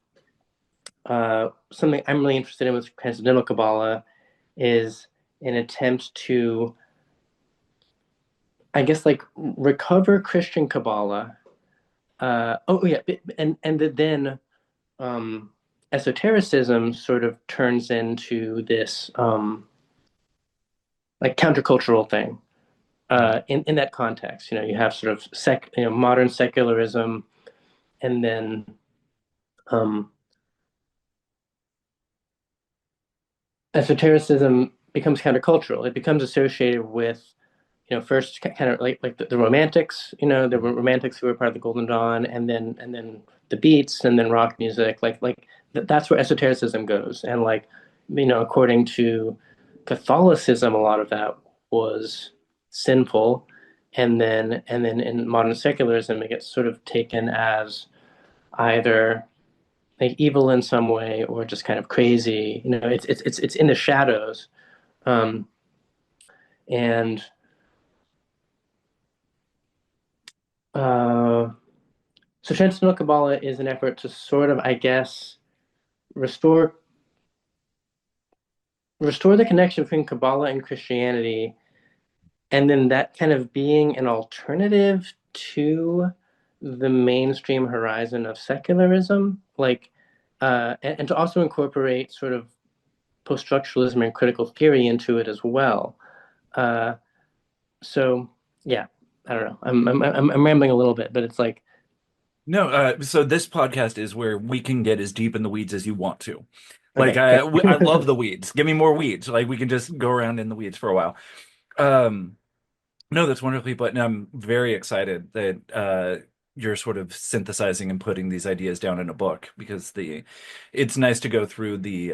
something I'm really interested in with Transcendental Qabalah is an attempt to, I guess, like recover Christian Kabbalah. Oh yeah, and then um, esotericism sort of turns into this like countercultural thing. In that context, you have sort of modern secularism, and then um, esotericism becomes countercultural. It becomes associated with, first kind of like the Romantics. There were Romantics who were part of the Golden Dawn, and then the Beats, and then rock music. That's where esotericism goes. And like, according to Catholicism, a lot of that was sinful, and then in modern secularism, it gets sort of taken as either like evil in some way or just kind of crazy. It's in the shadows. Um, and uh, So Transcendental Kabbalah is an effort to sort of, I guess, restore restore the connection between Kabbalah and Christianity, and then that kind of being an alternative to the mainstream horizon of secularism, like, and to also incorporate sort of post-structuralism and critical theory into it as well. Uh, so yeah, I don't know. I'm rambling a little bit, but it's like, No, so this podcast is where we can get as deep in the weeds as you want to. Like okay, great. I love the weeds. Give me more weeds. Like we can just go around in the weeds for a while. Um, no, that's wonderfully put, and I'm very excited that you're sort of synthesizing and putting these ideas down in a book because it's nice to go through the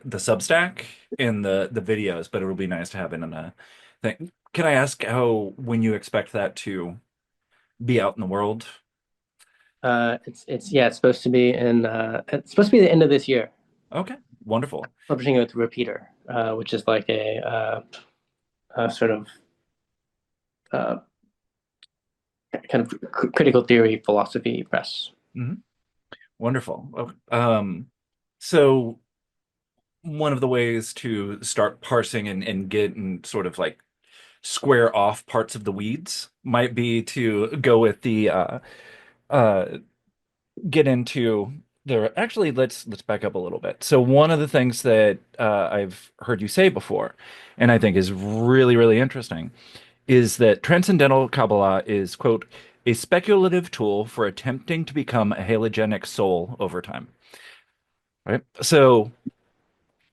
Substack and the videos, but it'll be nice to have it in a thing. Can I ask how when you expect that to be out in the world? It's it's supposed to be it's supposed to be the end of this year. Okay, wonderful. Publishing it with Repeater, which is like a sort of uh, kind of critical theory philosophy press. Hmm. Wonderful. Okay. So one of the ways to start parsing and get and sort of like square off parts of the weeds might be to go with the uh get into the actually let's back up a little bit. So one of the things that I've heard you say before, and I think is really, really interesting, is that Transcendental Qabalah is, quote, a speculative tool for attempting to become a halogenic soul over time. Right? So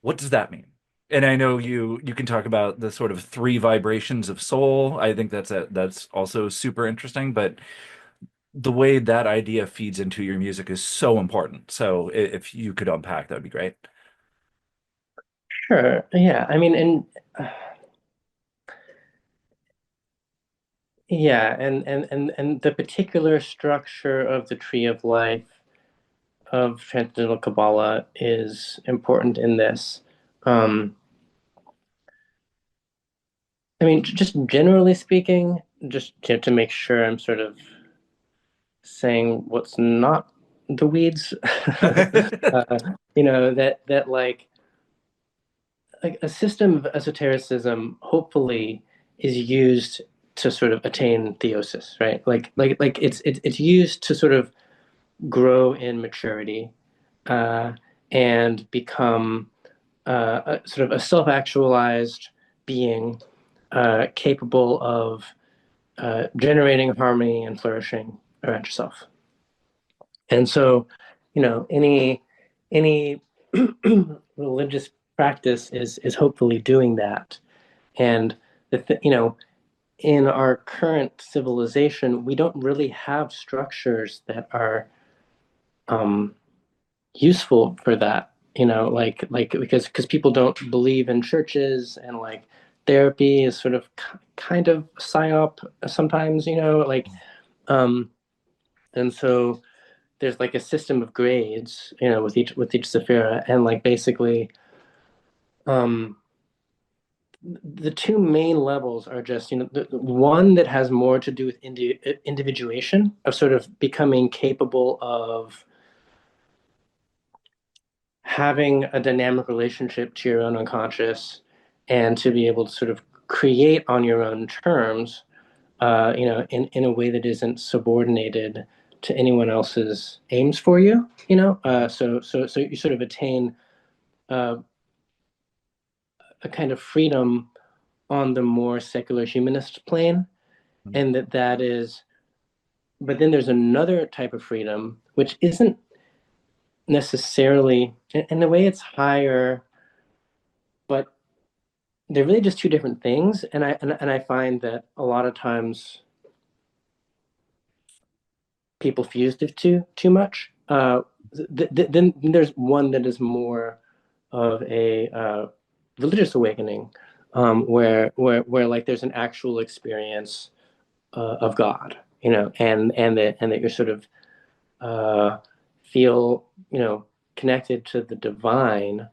what does that mean? And I know you can talk about the sort of three vibrations of soul. I think that's also super interesting, but the way that idea feeds into your music is so important. So if you could unpack, that would be great. Sure. Yeah. I mean, and yeah, and the particular structure of the tree of life of Transcendental Kabbalah is important in this. Um, I mean, just generally speaking, just to make sure I'm sort of saying what's not the weeds, that like a system of esotericism hopefully is used to sort of attain theosis, right? It's used to sort of grow in maturity uh, and become sort of a self-actualized being capable of generating harmony and flourishing around yourself. And so, any religious practice is hopefully doing that. And in our current civilization, we don't really have structures that are um, useful for that. Because people don't believe in churches, and like therapy is sort of kind of psyop sometimes. Um, and so there's like a system of grades, with each Sephira, and like basically, um, the two main levels are just, the one that has more to do with individuation, of sort of becoming capable of having a dynamic relationship to your own unconscious, and to be able to sort of create on your own terms, in a way that isn't subordinated to anyone else's aims for you, so you sort of attain uh, a kind of freedom on the more secular humanist plane, and that is, but then there's another type of freedom which isn't necessarily, in a way, it's higher, but they're really just two different things. And I find that a lot of times people fuse the two too much. Then there's one that is more of a religious awakening, where like there's an actual experience of God, and that you're sort of uh, feel, connected to the divine,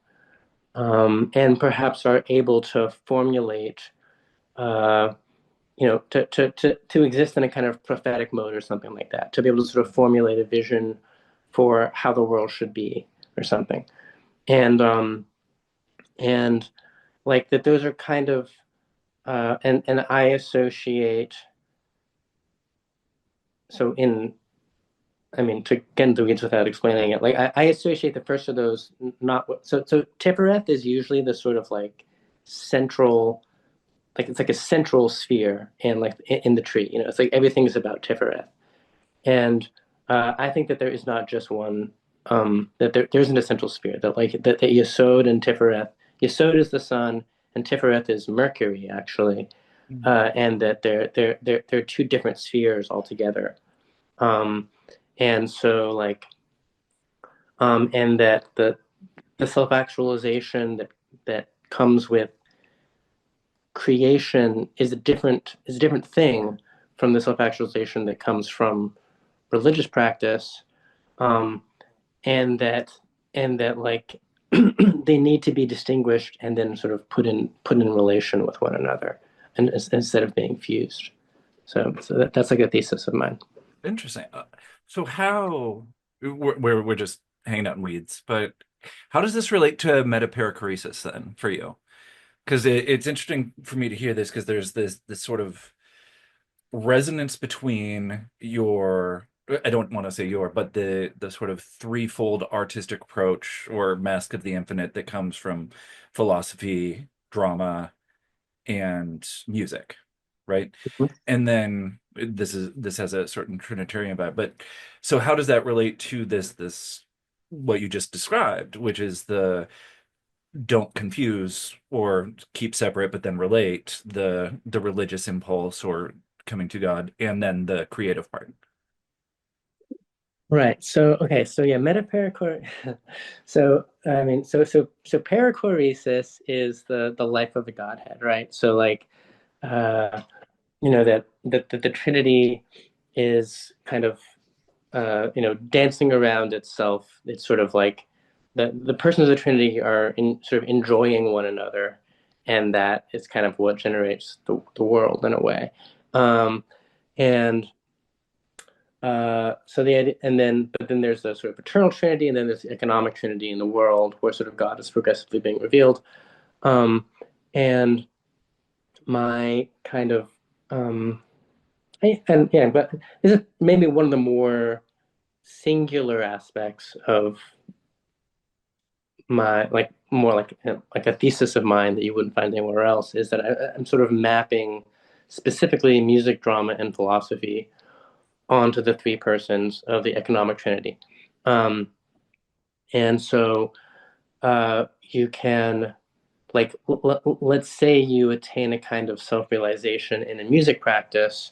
and perhaps are able to formulate, uh, to exist in a kind of prophetic mode or something like that, to be able to sort of formulate a vision for how the world should be or something. And like that, those are kind of, and I associate, so in I mean, to get into the weeds without explaining it, like I associate the first of those, not so Tifereth is usually the sort of like central, like it's like a central sphere, and like in the tree, it's like everything is about Tifereth. And I think that there is not just one, that there isn't a central sphere, that Yesod and Tifereth. Yesod is the sun, and Tifereth is Mercury, actually, and that they're two different spheres altogether. Um, and so like, and that the self-actualization that comes with creation is a different thing from the self-actualization that comes from religious practice, um, and that like they need to be distinguished and then sort of put in relation with one another, and instead of being fused. So that's like a thesis of mine. Interesting. So how we're just hanging out in weeds, but how does this relate to metaperichoresis then for you? because it's interesting for me to hear this because there's this sort of resonance between your, I don't want to say your, but the sort of threefold artistic approach or Mask of the Infinite that comes from philosophy, drama, and music, right? And then this has a certain Trinitarian vibe. But so how does that relate to this what you just described, which is the don't confuse or keep separate, but then relate the religious impulse or coming to God, and then the creative part. Right. So okay. So yeah, metaperichor. So I mean, so perichoresis is the life of the Godhead, right? So like, that the Trinity is kind of dancing around itself. It's sort of like the persons of the Trinity are sort of enjoying one another, and that is kind of what generates the world in a way. And so the idea, but then there's the sort of eternal Trinity, and then there's the economic Trinity in the world, where sort of God is progressively being revealed. Um, and my kind of and yeah, but this is maybe one of the more singular aspects of my like more like a thesis of mine that you wouldn't find anywhere else is that I'm sort of mapping specifically music, drama, and philosophy onto the three persons of the economic trinity. And so you can let's say you attain a kind of self-realization in a music practice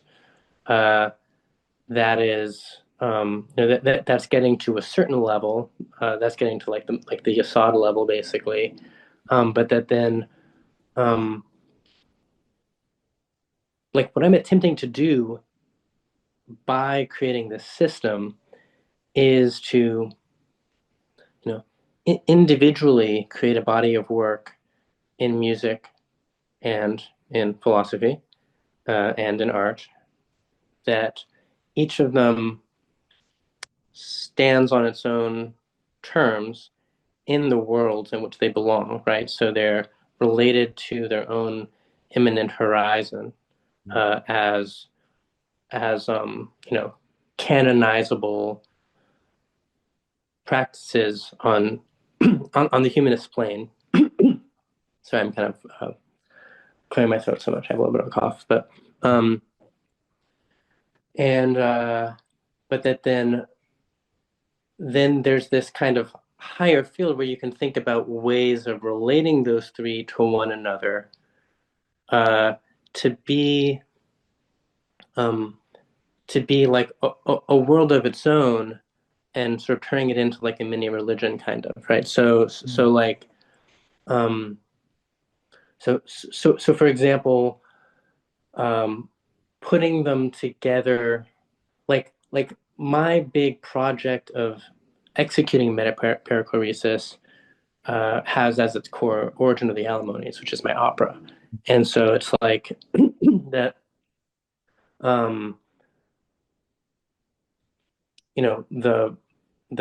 that is that's getting to a certain level, that's getting to like the Yasod level basically, but that then um, like what I'm attempting to do by creating this system is to individually create a body of work in music and in philosophy and in art that each of them stands on its own terms in the worlds in which they belong, right? So they're related to their own imminent horizon as canonizable practices on the humanist plane. So I'm kind of clearing my throat so much. I have a little bit of a cough, but and but that then there's this kind of higher field where you can think about ways of relating those three to one another uh, to be um, to be like a world of its own and sort of turning it into like a mini religion kind of right. So like um, so for example, um, putting them together like my big project of executing metaperichoresis has as its core origin of the Alimonies, which is my opera. And so it's like that, um, the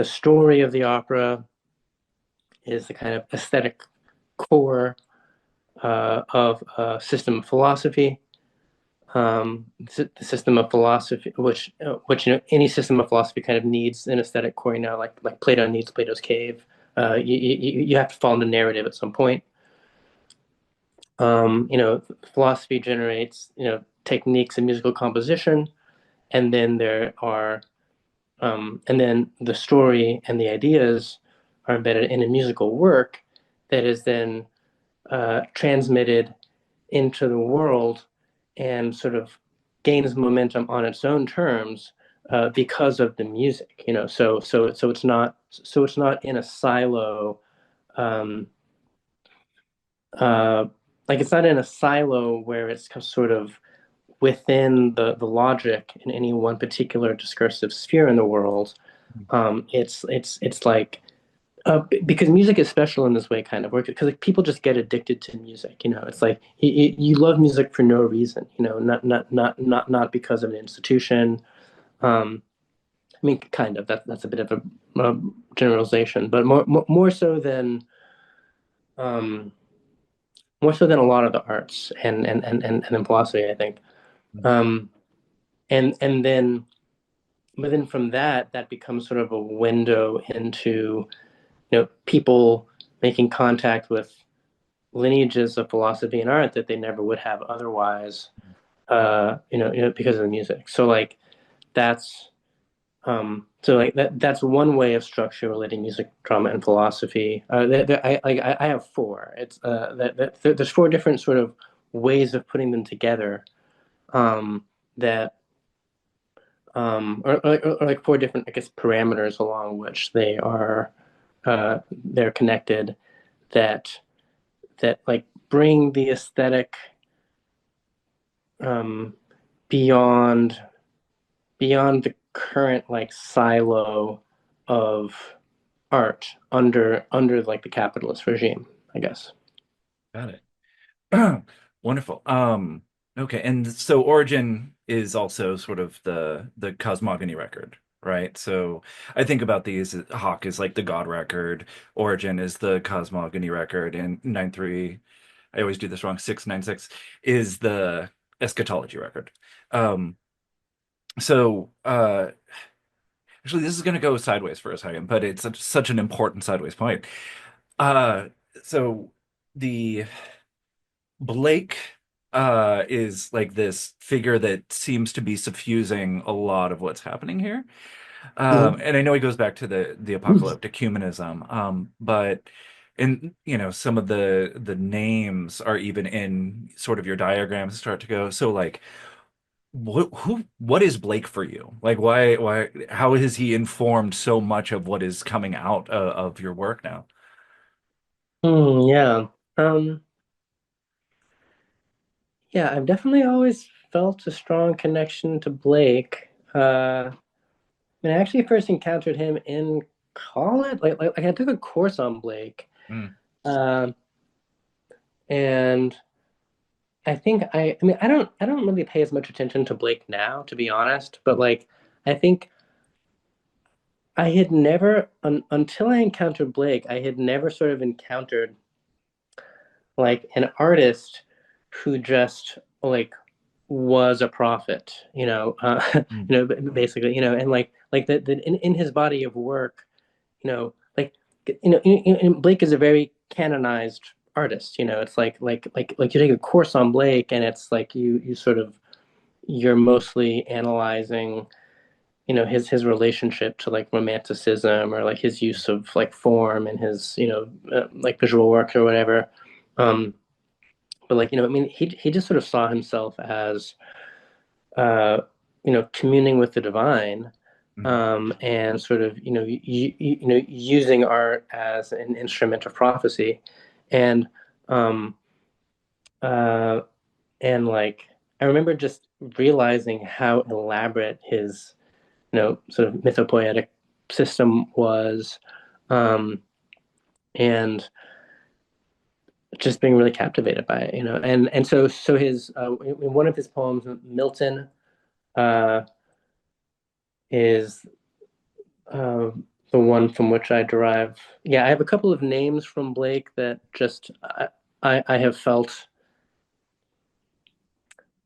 story of the opera is the kind of aesthetic core of a system of philosophy. The system of philosophy, which any system of philosophy kind of needs an aesthetic core. Like Plato needs Plato's cave. You have to follow the narrative at some point. Philosophy generates techniques in musical composition, and then and then the story and the ideas are embedded in a musical work that is then transmitted into the world and sort of gains momentum on its own terms because of the music. So it's not in a silo. Um, uh, like it's not in a silo where it's sort of within the logic in any one particular discursive sphere in the world. It's like because music is special in this way, kind of, because like, people just get addicted to music. It's like you love music for no reason. Not because of an institution. I mean, kind of. That's a bit of a generalization, but more so than um, more so than a lot of the arts and in philosophy, I think. Um, and then, but then from that, that becomes sort of a window into, people making contact with lineages of philosophy and art that they never would have otherwise, because of the music. So like that's so like that's one way of structure relating music, drama, and philosophy. I have four. It's there's four different sort of ways of putting them together. That or like four different, I guess, parameters along which they're connected. That like bring the aesthetic um, beyond the current like silo of art under like the capitalist regime, I guess. Got it. Wonderful. Okay, and so Origin is also sort of the cosmogony record, right? So I think about these. Hawk is like the God record. Origin is the cosmogony record, and 9/3. I always do this wrong. 6/96 is the eschatology record. Um, so actually, this is going to go sideways for a second, but it's such an important sideways point. Uh, so the Blake is like this figure that seems to be suffusing a lot of what's happening here. Mhm. And I know he goes back to the apocalyptic humanism, but and some of the names are even in sort of your diagrams start to go. So like what is Blake for you? Like why how has he informed so much of what is coming out of your work now? Yeah. Um, yeah, I've definitely always felt a strong connection to Blake. I actually first encountered him in college. Like I took a course on Blake. Mm, Um, and I mean, I don't really pay as much attention to Blake now, to be honest, but like I think I had never until I encountered Blake, I had never sort of encountered like an artist who just like was a prophet, mm, basically, and like that in his body of work, like Blake is a very canonized artist. It's like you take a course on Blake, and it's like you sort of you're mostly analyzing, his relationship to like romanticism, or like his use of like form and his like visual work or whatever. Um, but like I mean, he just sort of saw himself as uh, communing with the divine, mm. and sort of using art as an instrument of prophecy, and um, uh, like I remember just realizing how elaborate his sort of mythopoetic system was, um, and just being really captivated by it, and so his in one of his poems, Milton, uh, is uh, the one from which I derive. Yeah, I have a couple of names from Blake that just I have felt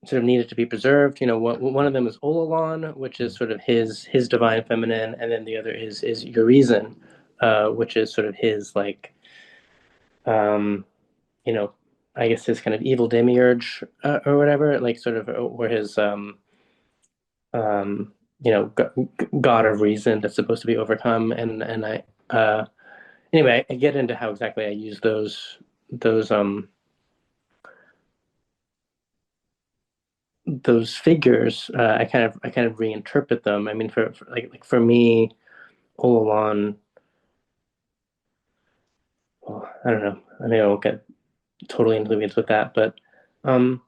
sort of needed to be preserved. One of them is Olalan, which is sort of his divine feminine, and then the other is Urizen, which is sort of his like um, you know, I guess his kind of evil demiurge, or whatever, like sort of, or his god of reason that's supposed to be overcome, and I anyway, I get into how exactly I use those those figures. I kind of reinterpret them. I mean, for for me, all along, well, I don't know. I mean, I won't get totally into the weeds with that, but um,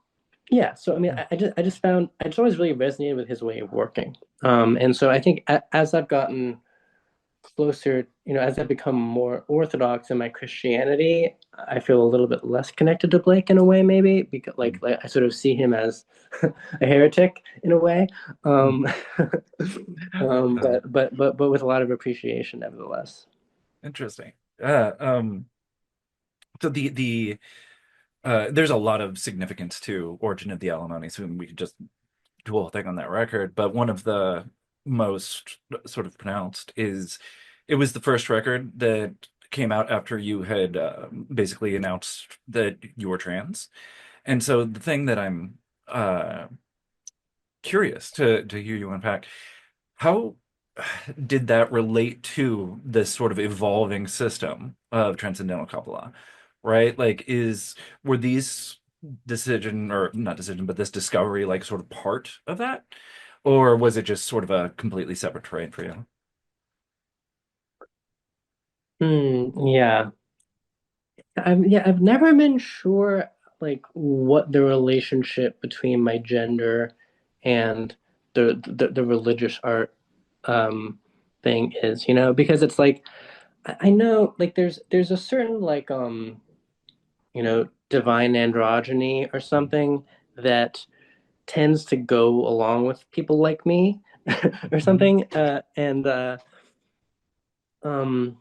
yeah. So I mean, I just always really resonated with his way of working. And so I think as I've gotten closer, as I become more orthodox in my Christianity, I feel a little bit less connected to Blake in a way, maybe because like I sort of see him as a heretic in a way, Mm. um, Uh, but with a lot of appreciation nevertheless. Interesting. So the There's a lot of significance to Origin of the Alimonies, whom we could just do a whole thing on that record. But one of the most sort of pronounced is it was the first record that came out after you had basically announced that you were trans. And so the thing that I'm uh, curious to hear you unpack, how did that relate to this sort of evolving system of Transcendental Qabalah, right? Like, were these decision or not decision, but this discovery like sort of part of that, or was it just sort of a completely separate terrain for you? Yeah. I've never been sure like what the relationship between my gender and the religious art um thing is, because it's like I know like there's a certain like divine androgyny or something that tends to go along with people like me or Mhm. something and um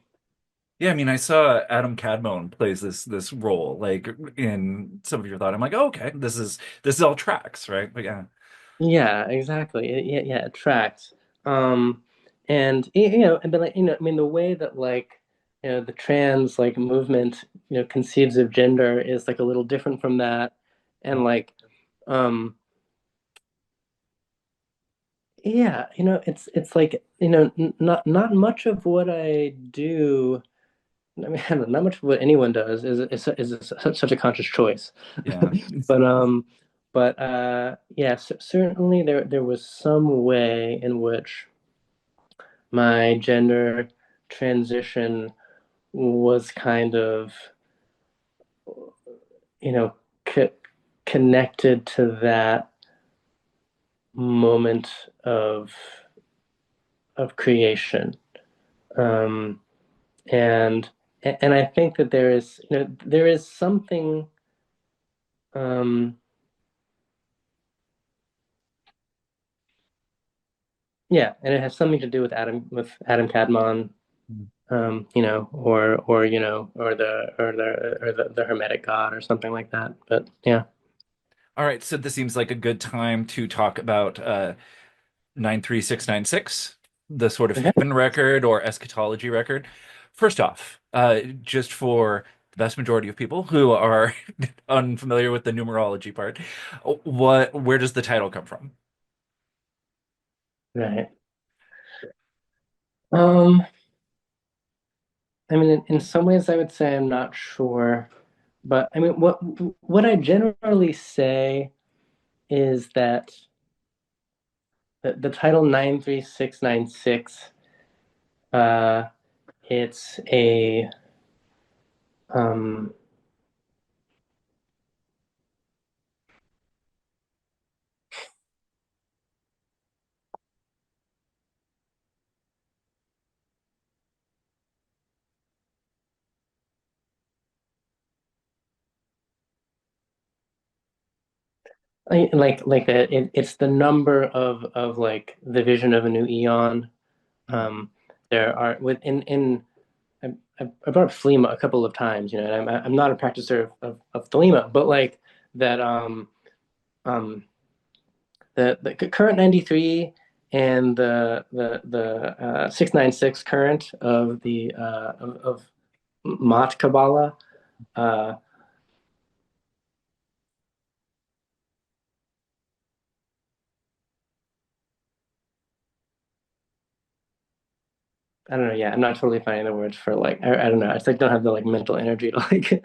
Yeah, I mean, I saw Adam Cadmone plays this role like in some of your thought. I'm like, oh, okay, this is all tracks, right? But yeah. Yeah, exactly. Yeah, it tracks. And but like, I mean, the way that like, the trans like movement, conceives of gender is like a little different from that. And like, um, yeah, it's like, not much of what I do. I mean, I don't know, not much of what anyone does is such a conscious choice. Yeah. But yeah, certainly there was some way in which my gender transition was kind of, you know, co connected to that moment of creation. Um, and and I think that there is something um, yeah, and it has something to do with Adam Kadmon, or the Hermetic God or something like that. But yeah. All right, so this seems like a good time to talk about 93696, the sort of Okay. heaven record or eschatology record. First off, just for the vast majority of people who are unfamiliar with the numerology part, where does the title come from? Right. Um, I mean, in some ways, I would say I'm not sure, but I mean, what I generally say is that the title 93696, uh, it's a um, it's the number of like the vision of a new eon. Mhm. Um, there are within I brought up Thelema a couple of times, and I'm not a practicer of Thelema, but like that um the current 93 and the 696 current of the of Mott Kabbalah. Uh, I don't know. Yeah, I'm not totally finding the words for like I don't know. I just like don't have the like mental energy to like.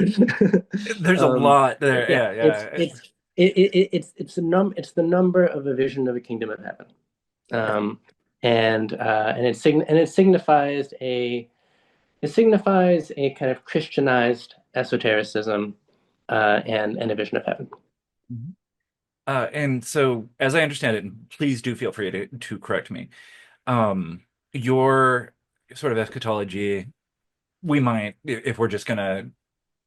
There's a lot there. Yeah, Yeah, yeah. it's the number of a vision of a kingdom of heaven. Um, and it signifies a kind of Christianized esotericism and a vision of heaven. Mhm. And so, as I understand it, and please do feel free to correct me, your sort of eschatology, we might, if we're just gonna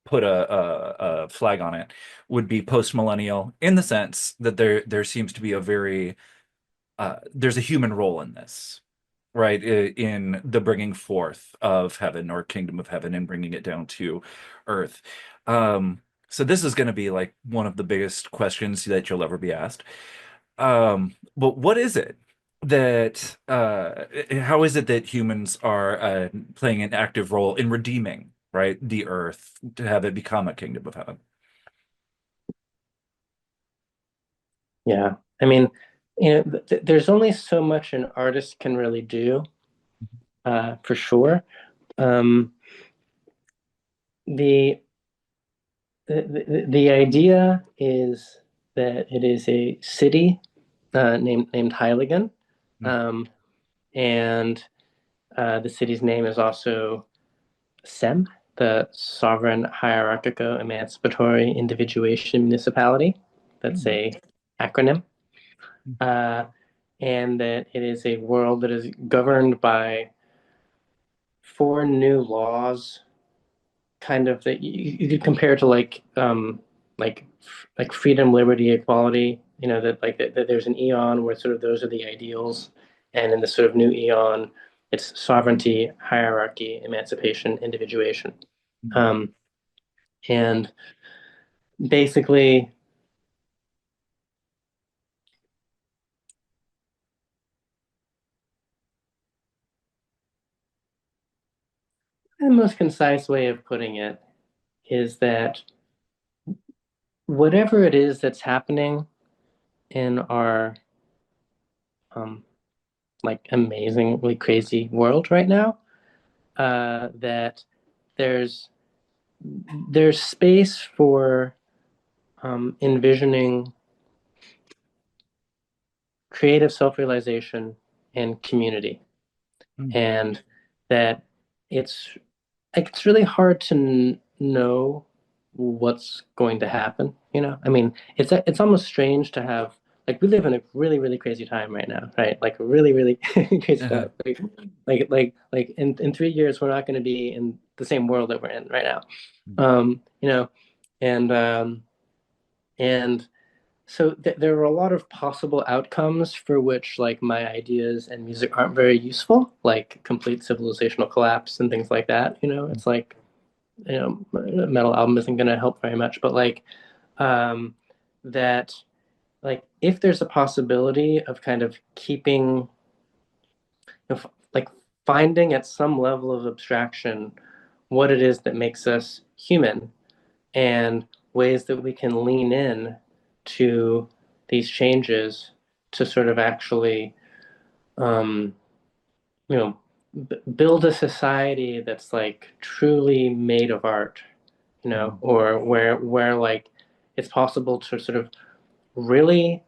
put a flag on it, would be post-millennial in the sense that there seems to be there's a human role in this, right? In the bringing forth of heaven or kingdom of heaven and bringing it down to earth. So this is going to be like one of the biggest questions that you'll ever be asked. But what is it that how is it that humans are playing an active role in redeeming, right, the earth to have it become a kingdom of heaven? Yeah. I mean, there's only so much an artist can really do, for sure. Um, the, the idea is that it is a city named Heiligen, um, and the city's name is also SEM, the Sovereign Hierarchical Emancipatory Individuation Municipality. That's Mhm. a acronym. Uh, and that it is a world that is governed by four new laws, kind of that you could compare to like like freedom, liberty, equality. You know that that there's an eon where sort of those are the ideals, and in the sort of new eon, it's sovereignty, hierarchy, emancipation, individuation, um, and basically. The most concise way of putting it is that whatever it is that's happening in our um, like amazingly crazy world right now, that there's there's space for envisioning creative self-realization and community, Mhm. and that it's it's really hard to know what's going to happen. I mean, it's almost strange to have like we live in a really really crazy time right now, right? Like really really crazy Uh-huh. time. Like in 3 years we're not going to be in the same world that we're in right now. You know, and and so there are a lot of possible outcomes for which like my ideas and music aren't very useful, like complete civilizational collapse and things like that. It's like a metal album isn't going to help very much, but like um, that, like if there's a possibility of kind of keeping, like finding at some level of abstraction what it is that makes us human and ways that we can lean in to these changes to sort of actually, um, you know, build a society that's like truly made of art, or where like it's possible to sort of really,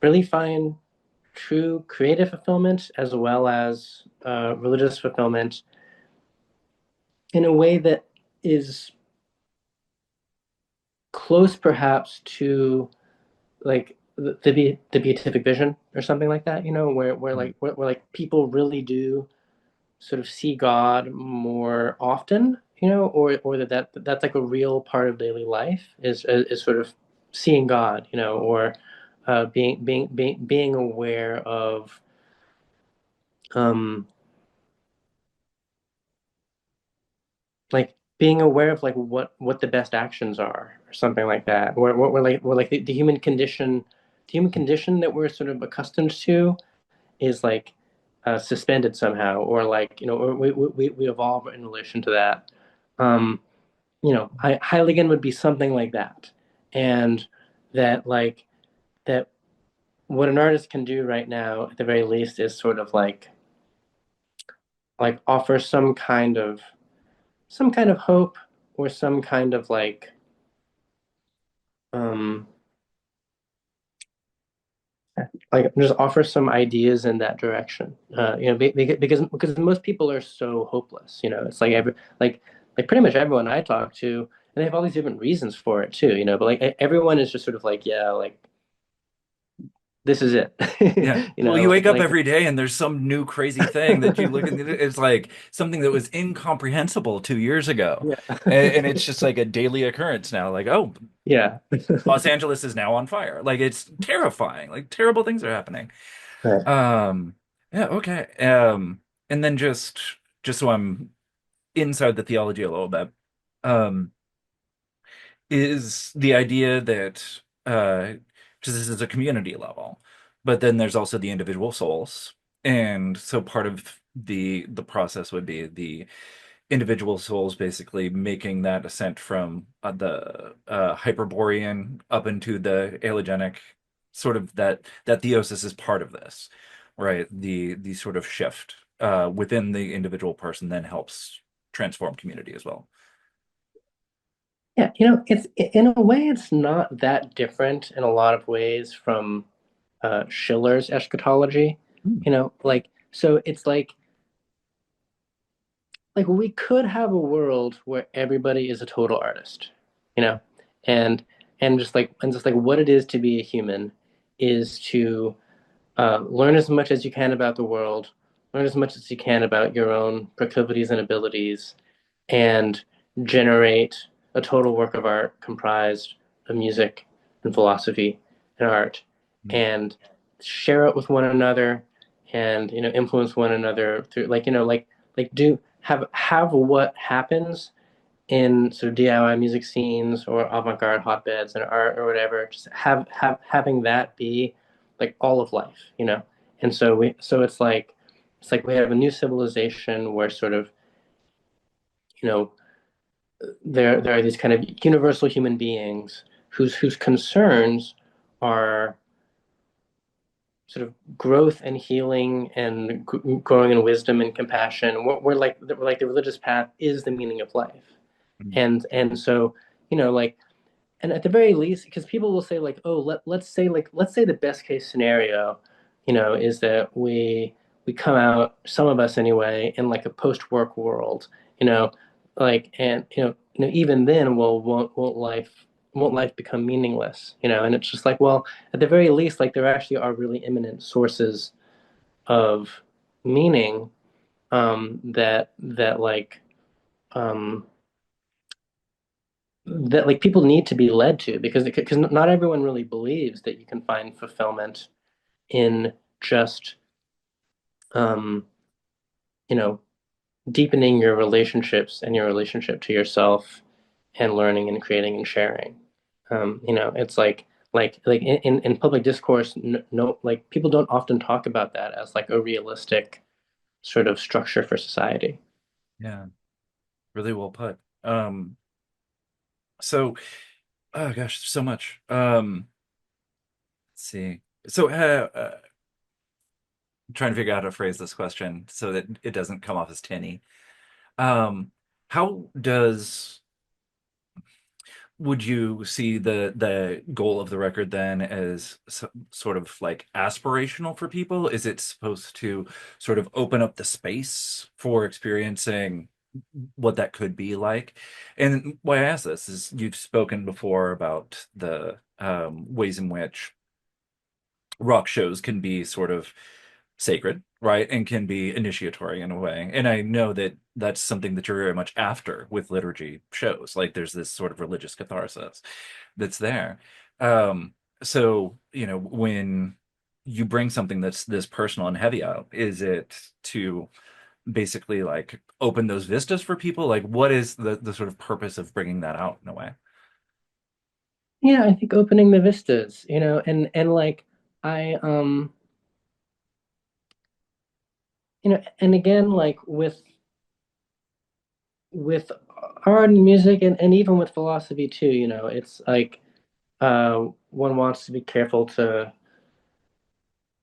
really find true creative fulfillment as well as religious fulfillment in a way that is close perhaps to like the beatific vision or something like that, where like people really do sort of see God more often, or that's like a real part of daily life is sort of seeing God, or being aware of um like being aware of like what the best actions are or something like that, where like the human condition that we're sort of accustomed to is like suspended somehow, or like or we evolve in relation to that. um Heiligen would be something like that, and that like that what an artist can do right now at the very least is sort of like offer some kind of hope, or some kind of um like just offer some ideas in that direction. Because most people are so hopeless. It's like like pretty much everyone I talk to, and they have all these different reasons for it too. But like everyone is just sort of like, yeah, like this is it. Yeah. Well, you wake up Like every day and there's some new crazy thing that you look at. It's like something that was incomprehensible 2 years ago. yeah, And it's just like a daily occurrence now. Like, oh, yeah. Los Angeles is now on fire. Like, it's terrifying. Like, terrible things are happening. Right. Um, yeah, okay. And then just so I'm inside the theology a little bit. Um, is the idea that just this is a community level, but then there's also the individual souls, and so part of the process would be the individual souls basically making that ascent from the Hyperborean up into the alogenic, sort of that theosis is part of this, right? The sort of shift within the individual person then helps transform community as well. Yeah, it's in a way it's not that different in a lot of ways from Schiller's eschatology. Hmm. Like so it's like we could have a world where everybody is a total artist, you know, and and just like what it is to be a human is to learn as much as you can about the world, learn as much as you can about your own proclivities and abilities, and generate a total work of art comprised of music and philosophy and art, and share it with one another, and influence one another through like do have what happens in sort of DIY music scenes or avant-garde hotbeds and art or whatever, just having that be like all of life, And so it's like we have a new civilization where sort of, you know, there are these kind of universal human beings whose concerns are sort of growth and healing and growing in wisdom and compassion. We're like the religious path is the meaning of life, and so like, and at the very least, because people will say like, oh, let's say the best case scenario, is that we come out, some of us anyway, in like a post-work world, you know, like, and even then, well, won't life become meaningless, and it's just like, well, at the very least, like there actually are really imminent sources of meaning, that um, like people need to be led to, because not everyone really believes that you can find fulfillment in just um, you know deepening your relationships and your relationship to yourself and learning and creating and sharing. It's like in public discourse, no, like people don't often talk about that as like a realistic sort of structure for society. Yeah, really well put. So, oh gosh, so much. Let's see. So, I'm trying to figure out how to phrase this question so that it doesn't come off as tinny. Um, how does would you see the goal of the record then as sort of like aspirational for people? Is it supposed to sort of open up the space for experiencing what that could be like? And why I ask this is you've spoken before about the ways in which rock shows can be sort of sacred, right? And can be initiatory in a way. And I know that that's something that you're very much after with liturgy shows. Like there's this sort of religious catharsis that's there. So, when you bring something that's this personal and heavy out, is it to basically like open those vistas for people? Like what is the sort of purpose of bringing that out in a way? Yeah, I think opening the vistas, and like I and again, like with art and music, and even with philosophy too, it's like one wants to be careful to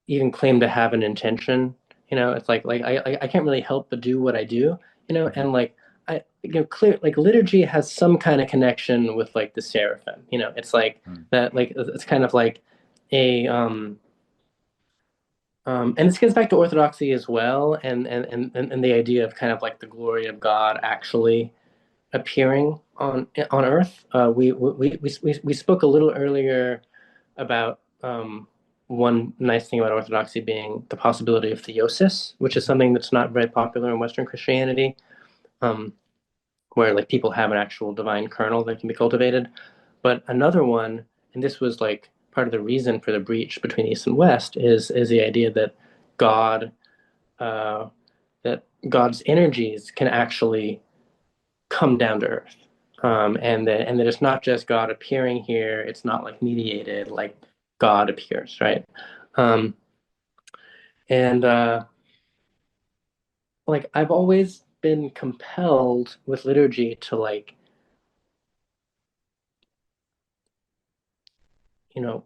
even claim to have an intention. It's like I can't really help but do what I do, Mhm. and like I clear like liturgy has some kind of connection with like the seraphim. It's like Mm. that, like it's kind of like a and this gets back to orthodoxy as well, and the idea of kind of like the glory of God actually appearing on earth. We spoke a little earlier about one nice thing about orthodoxy being the possibility of theosis, which is something that's not very popular in Western Christianity, um, where like people have an actual divine kernel that can be cultivated. But another one, and this was like part of the reason for the breach between East and West, is the idea that God, that God's energies can actually come down to earth. and that it's not just God appearing here. It's not like mediated, like God appears, right? Um, and like I've always been compelled with liturgy to like, you know,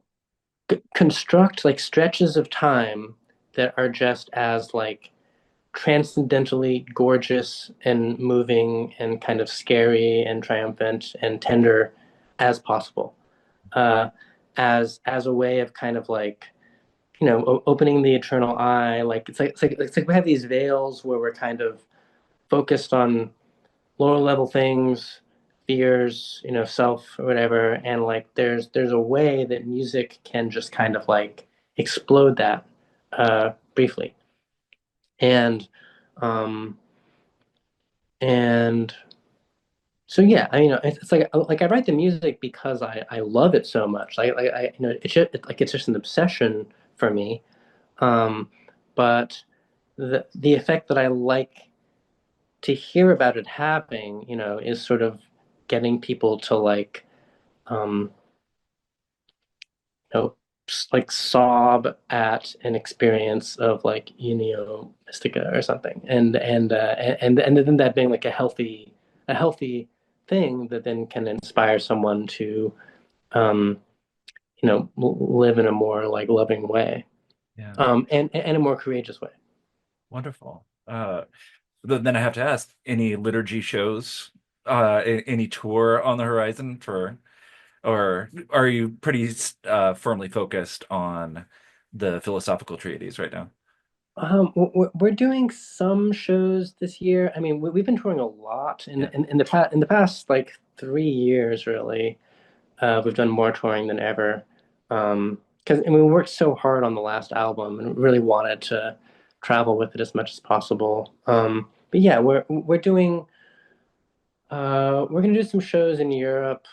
construct like stretches of time that are just as like transcendentally gorgeous and moving and kind of scary and triumphant and tender as possible, uh, as a way of kind of like, opening the eternal eye. Like it's like we have these veils where we're kind of focused on lower level things, fears, self or whatever, and like there's a way that music can just kind of like explode that briefly. And um and so yeah, it's like I write the music because I love it so much. It's just an obsession for me. Um, but the effect that I like to hear about it having, is sort of getting people to like, um, you know, like sob at an experience of like Mystica or something, and then that being like a healthy thing that then can inspire someone to, um, live in a more like loving way, Yeah. and a more courageous way. Wonderful. Then I have to ask, any liturgy shows, any tour on the horizon for, or are you pretty firmly focused on the philosophical treatise right now? We're doing some shows this year. I mean, we've been touring a lot Yeah. in the past like 3 years, really. We've done more touring than ever. Because we worked so hard on the last album and really wanted to travel with it as much as possible. But yeah, we're gonna do some shows in Europe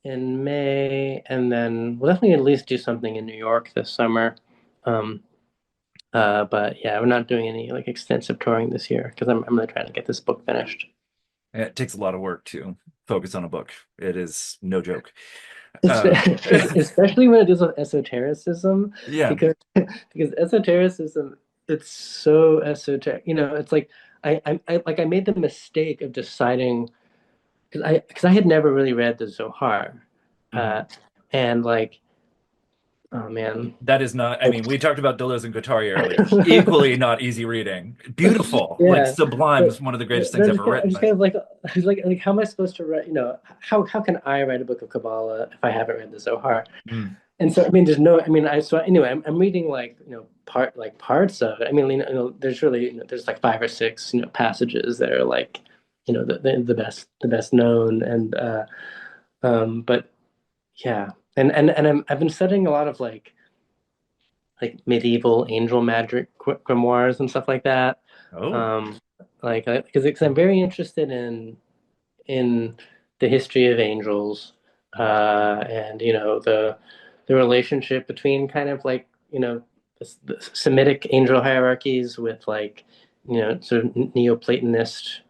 in May, and then we'll definitely at least do something in New York this summer. Um, but yeah, we're not doing any like extensive touring this year because I'm really trying to get this book finished. It takes a lot of work to focus on a book. It is no joke. Uh, Especially when it deals with esotericism, yeah. because because esotericism, it's so esoteric. It's like I made the mistake of deciding because I had never really read the Zohar, Mhm. uh, and like, oh man. That is not, I mean, we talked about Deleuze and Guattari earlier. Equally not easy reading. Beautiful, like Yeah, sublime, but, is one of the greatest but things I'm ever just kind of, I'm written. just kind of like, I was like, how am I supposed to write? How can I write a book of Kabbalah if I haven't read the Zohar? Mm. And so, I mean, there's no, I mean, so anyway, I'm reading like, parts of it. I mean, there's really, there's like five or six, passages that are like, the best known. But yeah. And I've been studying a lot of like medieval angel magic grimoires and stuff like that. Oh, Um, because I'm very interested in the history of angels, and the relationship between kind of like the Semitic angel hierarchies with like sort of Neoplatonist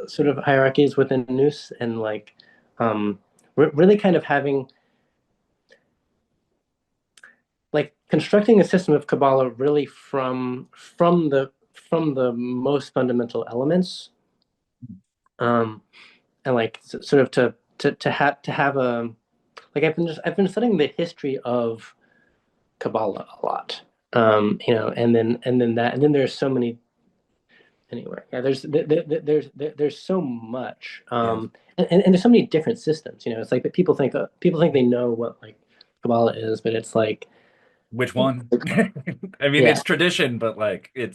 sort of hierarchies within Nous, and like really kind of having like constructing a system of Kabbalah really from the most fundamental elements, um, and like sort of to have a like I've been studying the history of Kabbalah a lot, and then there's so many anywhere. Yeah, there's so much, yeah. and there's so many different systems. It's like that people think they know what like Kabbalah is, but it's like Which one? I mean, yeah, it's tradition, but like it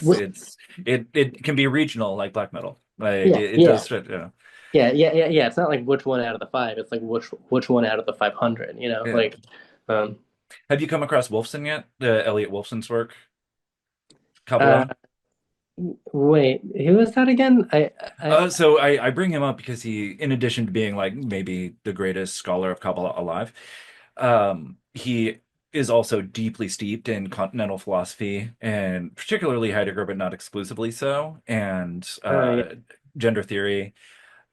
can be regional, like black metal. Like yeah, it yeah. does fit. Yeah. Yeah. It's not like which one out of the five. It's like which one out of the 500. Yeah. Like, um, Have you come across Wolfson yet? The Elliot Wolfson's work, uh, Kabbalah. wait, who is that again? So I bring him up because he, in addition to being like maybe the greatest scholar of Kabbalah alive, he is also deeply steeped in continental philosophy and particularly Heidegger, but not exclusively so. And Yeah. gender theory,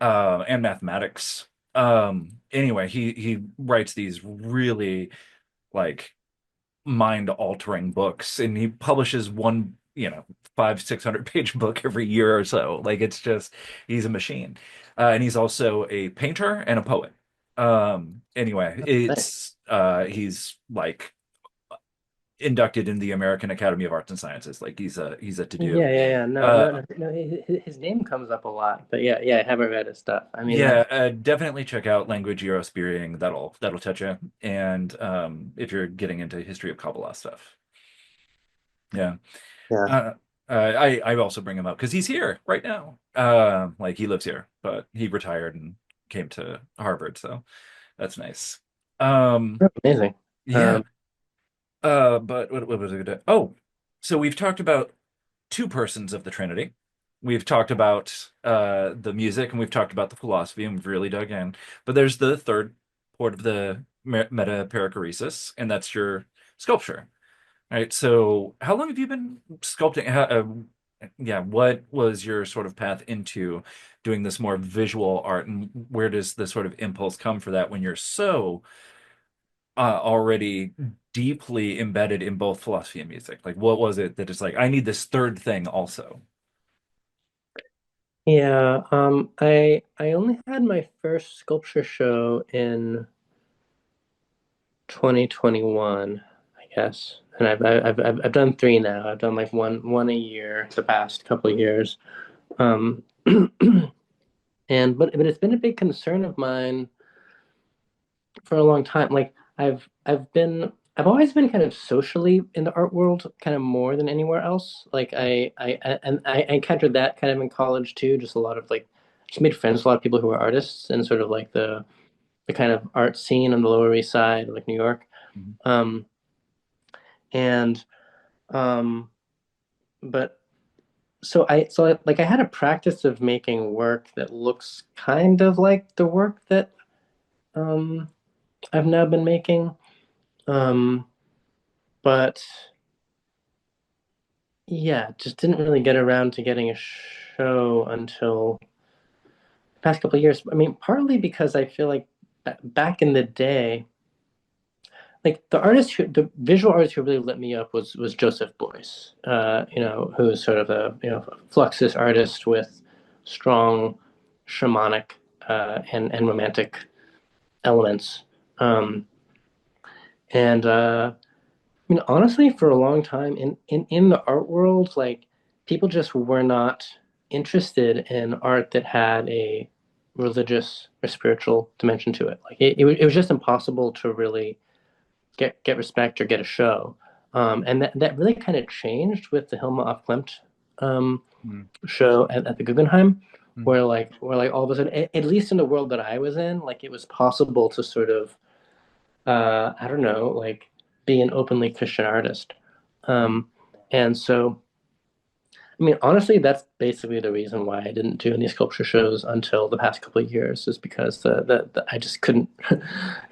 and mathematics. Anyway, he writes these really like mind-altering books, and he publishes one, 500-600 page book every year or so. Like it's just he's a machine. And he's also a painter and a poet. Anyway, Nice. it's he's like inducted in the American Academy of Arts and Sciences. Like he's a to-do. Yeah. No, Uh, no, no, no. His name comes up a lot, but yeah, I haven't read his stuff. I mean, yeah, definitely check out Language Eurospyring. That'll touch you. And if you're getting into history of Kabbalah stuff. Yeah. yeah. Uh, I also bring him up because he's here right now. Like he lives here, but he retired and came to Harvard, so that's nice. Um, Amazing. yeah. Um, But what was I gonna? Oh, so we've talked about two persons of the Trinity. We've talked about the music, and we've talked about the philosophy, and we've really dug in. But there's the third port of the meta perichoresis, and that's your sculpture. Right. So, how long have you been sculpting? Yeah. What was your sort of path into doing this more visual art, and where does the sort of impulse come for that when you're so already deeply embedded in both philosophy and music? Like, what was it that is like, I need this third thing also? yeah. I only had my first sculpture show in 2021, I guess, and I've done three now. I've done like one a year the past couple of years. Um, and but it's been a big concern of mine for a long time. Like I've always been kind of socially in the art world, kind of more than anywhere else. Like I encountered that kind of in college too. Just a lot of like, just made friends with a lot of people who are artists and sort of like the kind of art scene on the Lower East Side, like New York. Mhm. Um, and um, but like I had a practice of making work that looks kind of like the work that um I've now been making. Um, but yeah, just didn't really get around to getting a show until the past couple of years. I mean, partly because I feel like back in the day, like the visual artist who really lit me up was Joseph Beuys, who's sort of a Fluxus artist with strong shamanic and romantic elements. Um, and I mean, honestly, for a long time in the art world, like people just were not interested in art that had a religious or spiritual dimension to it. Like it was just impossible to really get respect or get a show. And that really kind of changed with the Hilma af Klint um, Mhm. show at the Guggenheim, Mhm. where all of a sudden, at least in the world that I was in, like it was possible to sort of I don't know, like be an openly Christian artist. Mhm. Um, and so, I mean, honestly, that's basically the reason why I didn't do any sculpture shows until the past couple of years, is because the I just couldn't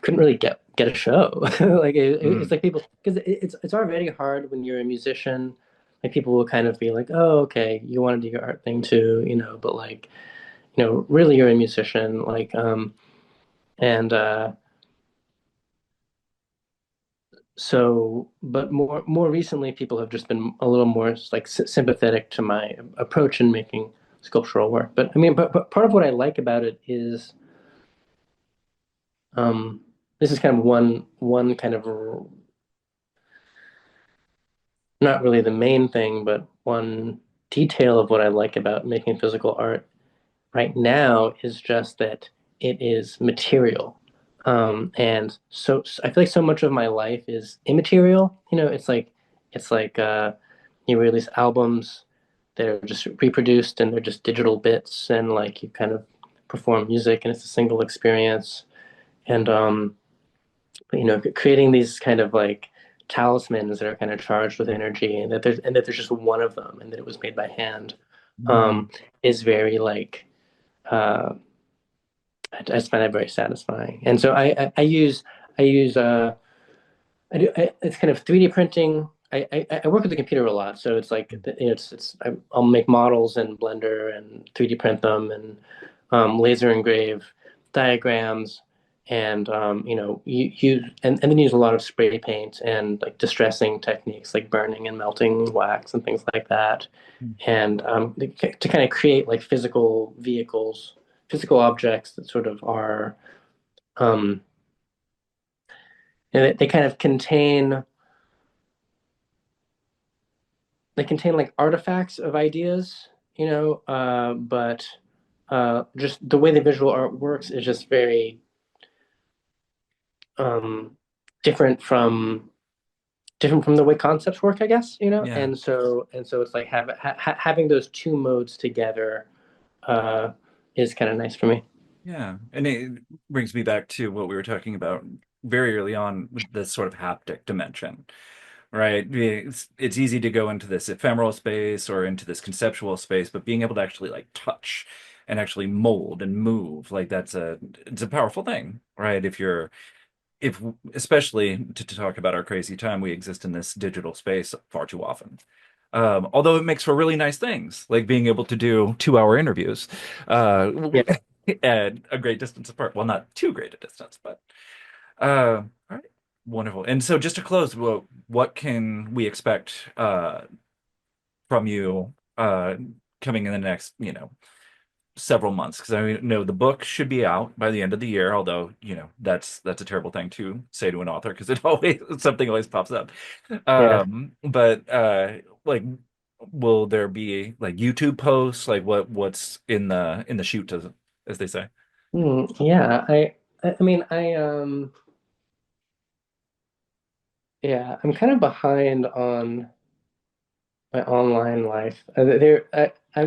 couldn't really get a show. Like it's Mhm. like people, because it's already hard when you're a musician. Like people will kind of be like, oh, okay, you want to do your art thing too, but like, really you're a musician, like and so, but more recently, people have just been a little more like sympathetic to my approach in making sculptural work. But I mean, but part of what I like about it is um, this is kind of one kind of not really the main thing, but one detail of what I like about making physical art right now is just that it is material. And so I feel like so much of my life is immaterial. It's like you release albums that are just reproduced and they're just digital bits, and like you kind of perform music and it's a single experience. And creating these kind of like talismans that are kind of charged with energy, and that there's just one of them, and that it was made by hand, Mhm. um, is very like uh, I just find that very satisfying. And so I use it's kind of 3D printing I work with the computer a lot, so it's like I'll make models in Blender and 3D print them and laser engrave diagrams and and then use a lot of spray paint and like distressing techniques like burning and melting wax and things like that, and to kind of create like physical vehicles, physical objects that sort of are um, they kind of contain like artifacts of ideas, but just the way the visual art works is just very um, different from the way concepts work, I guess, Yeah. and so it's like having those two modes together uh, is kind of nice for me. Yeah. And it brings me back to what we were talking about very early on with this sort of haptic dimension, right? It's easy to go into this ephemeral space or into this conceptual space, but being able to actually like touch and actually mold and move, like it's a powerful thing, right? If especially to talk about our crazy time, we exist in this digital space far too often. Although it makes for really nice things, like being able to do 2-hour interviews, Yeah. at a great distance apart. Well, not too great a distance, but all right, wonderful. And so, just to close, what can we expect from you coming in the next, several months? Because I know the book should be out by the end of the year, although, that's a terrible thing to say to an author because it always something always pops up. Yeah. But like will there be like YouTube posts? Like what's in the chute as they say? Yeah. I mean, yeah, I'm kind of behind on my online life.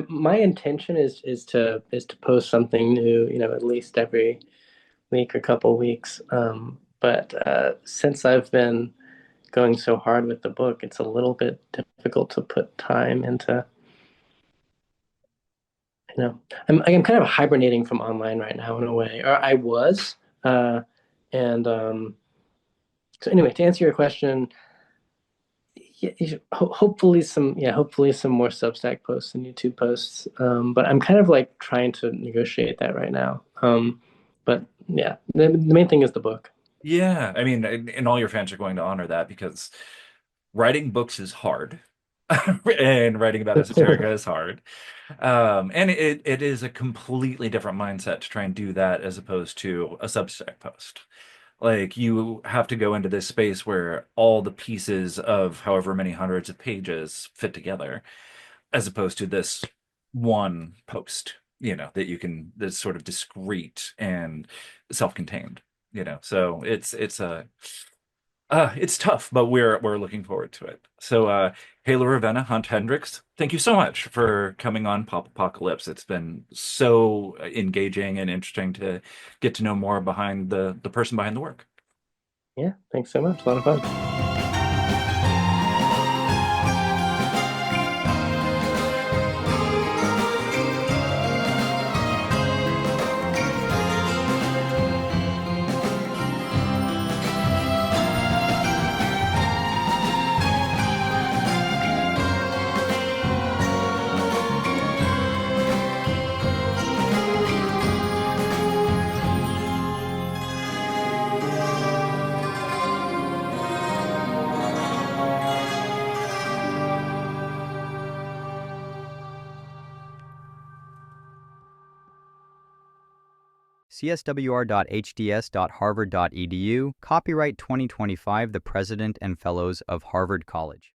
My intention is to post something new, at least every week or couple weeks. But since I've been going so hard with the book, it's a little bit difficult to put time into, I'm kind of hibernating from online right now in a way, or I was. And so anyway, to answer your question, yeah, hopefully some more Substack posts and YouTube posts. But I'm kind of like trying to negotiate that right now. But yeah, the main thing is the book. Yeah, I mean, and all your fans are going to honor that because writing books is hard, and writing about esoterica is hard. And it is a completely different mindset to try and do that as opposed to a Substack post. Like you have to go into this space where all the pieces of however many hundreds of pages fit together, as opposed to this one post, that you can that's sort of discreet and self-contained, So it's tough, but we're looking forward to it. So Haela Ravenna Hunt-Hendrix, thank you so much for coming on Pop Apocalypse. It's been so engaging and interesting to get to know more behind the person behind the work. Yeah, thanks so much. A lot of fun. cswr.hds.harvard.edu, copyright 2025, the President and Fellows of Harvard College.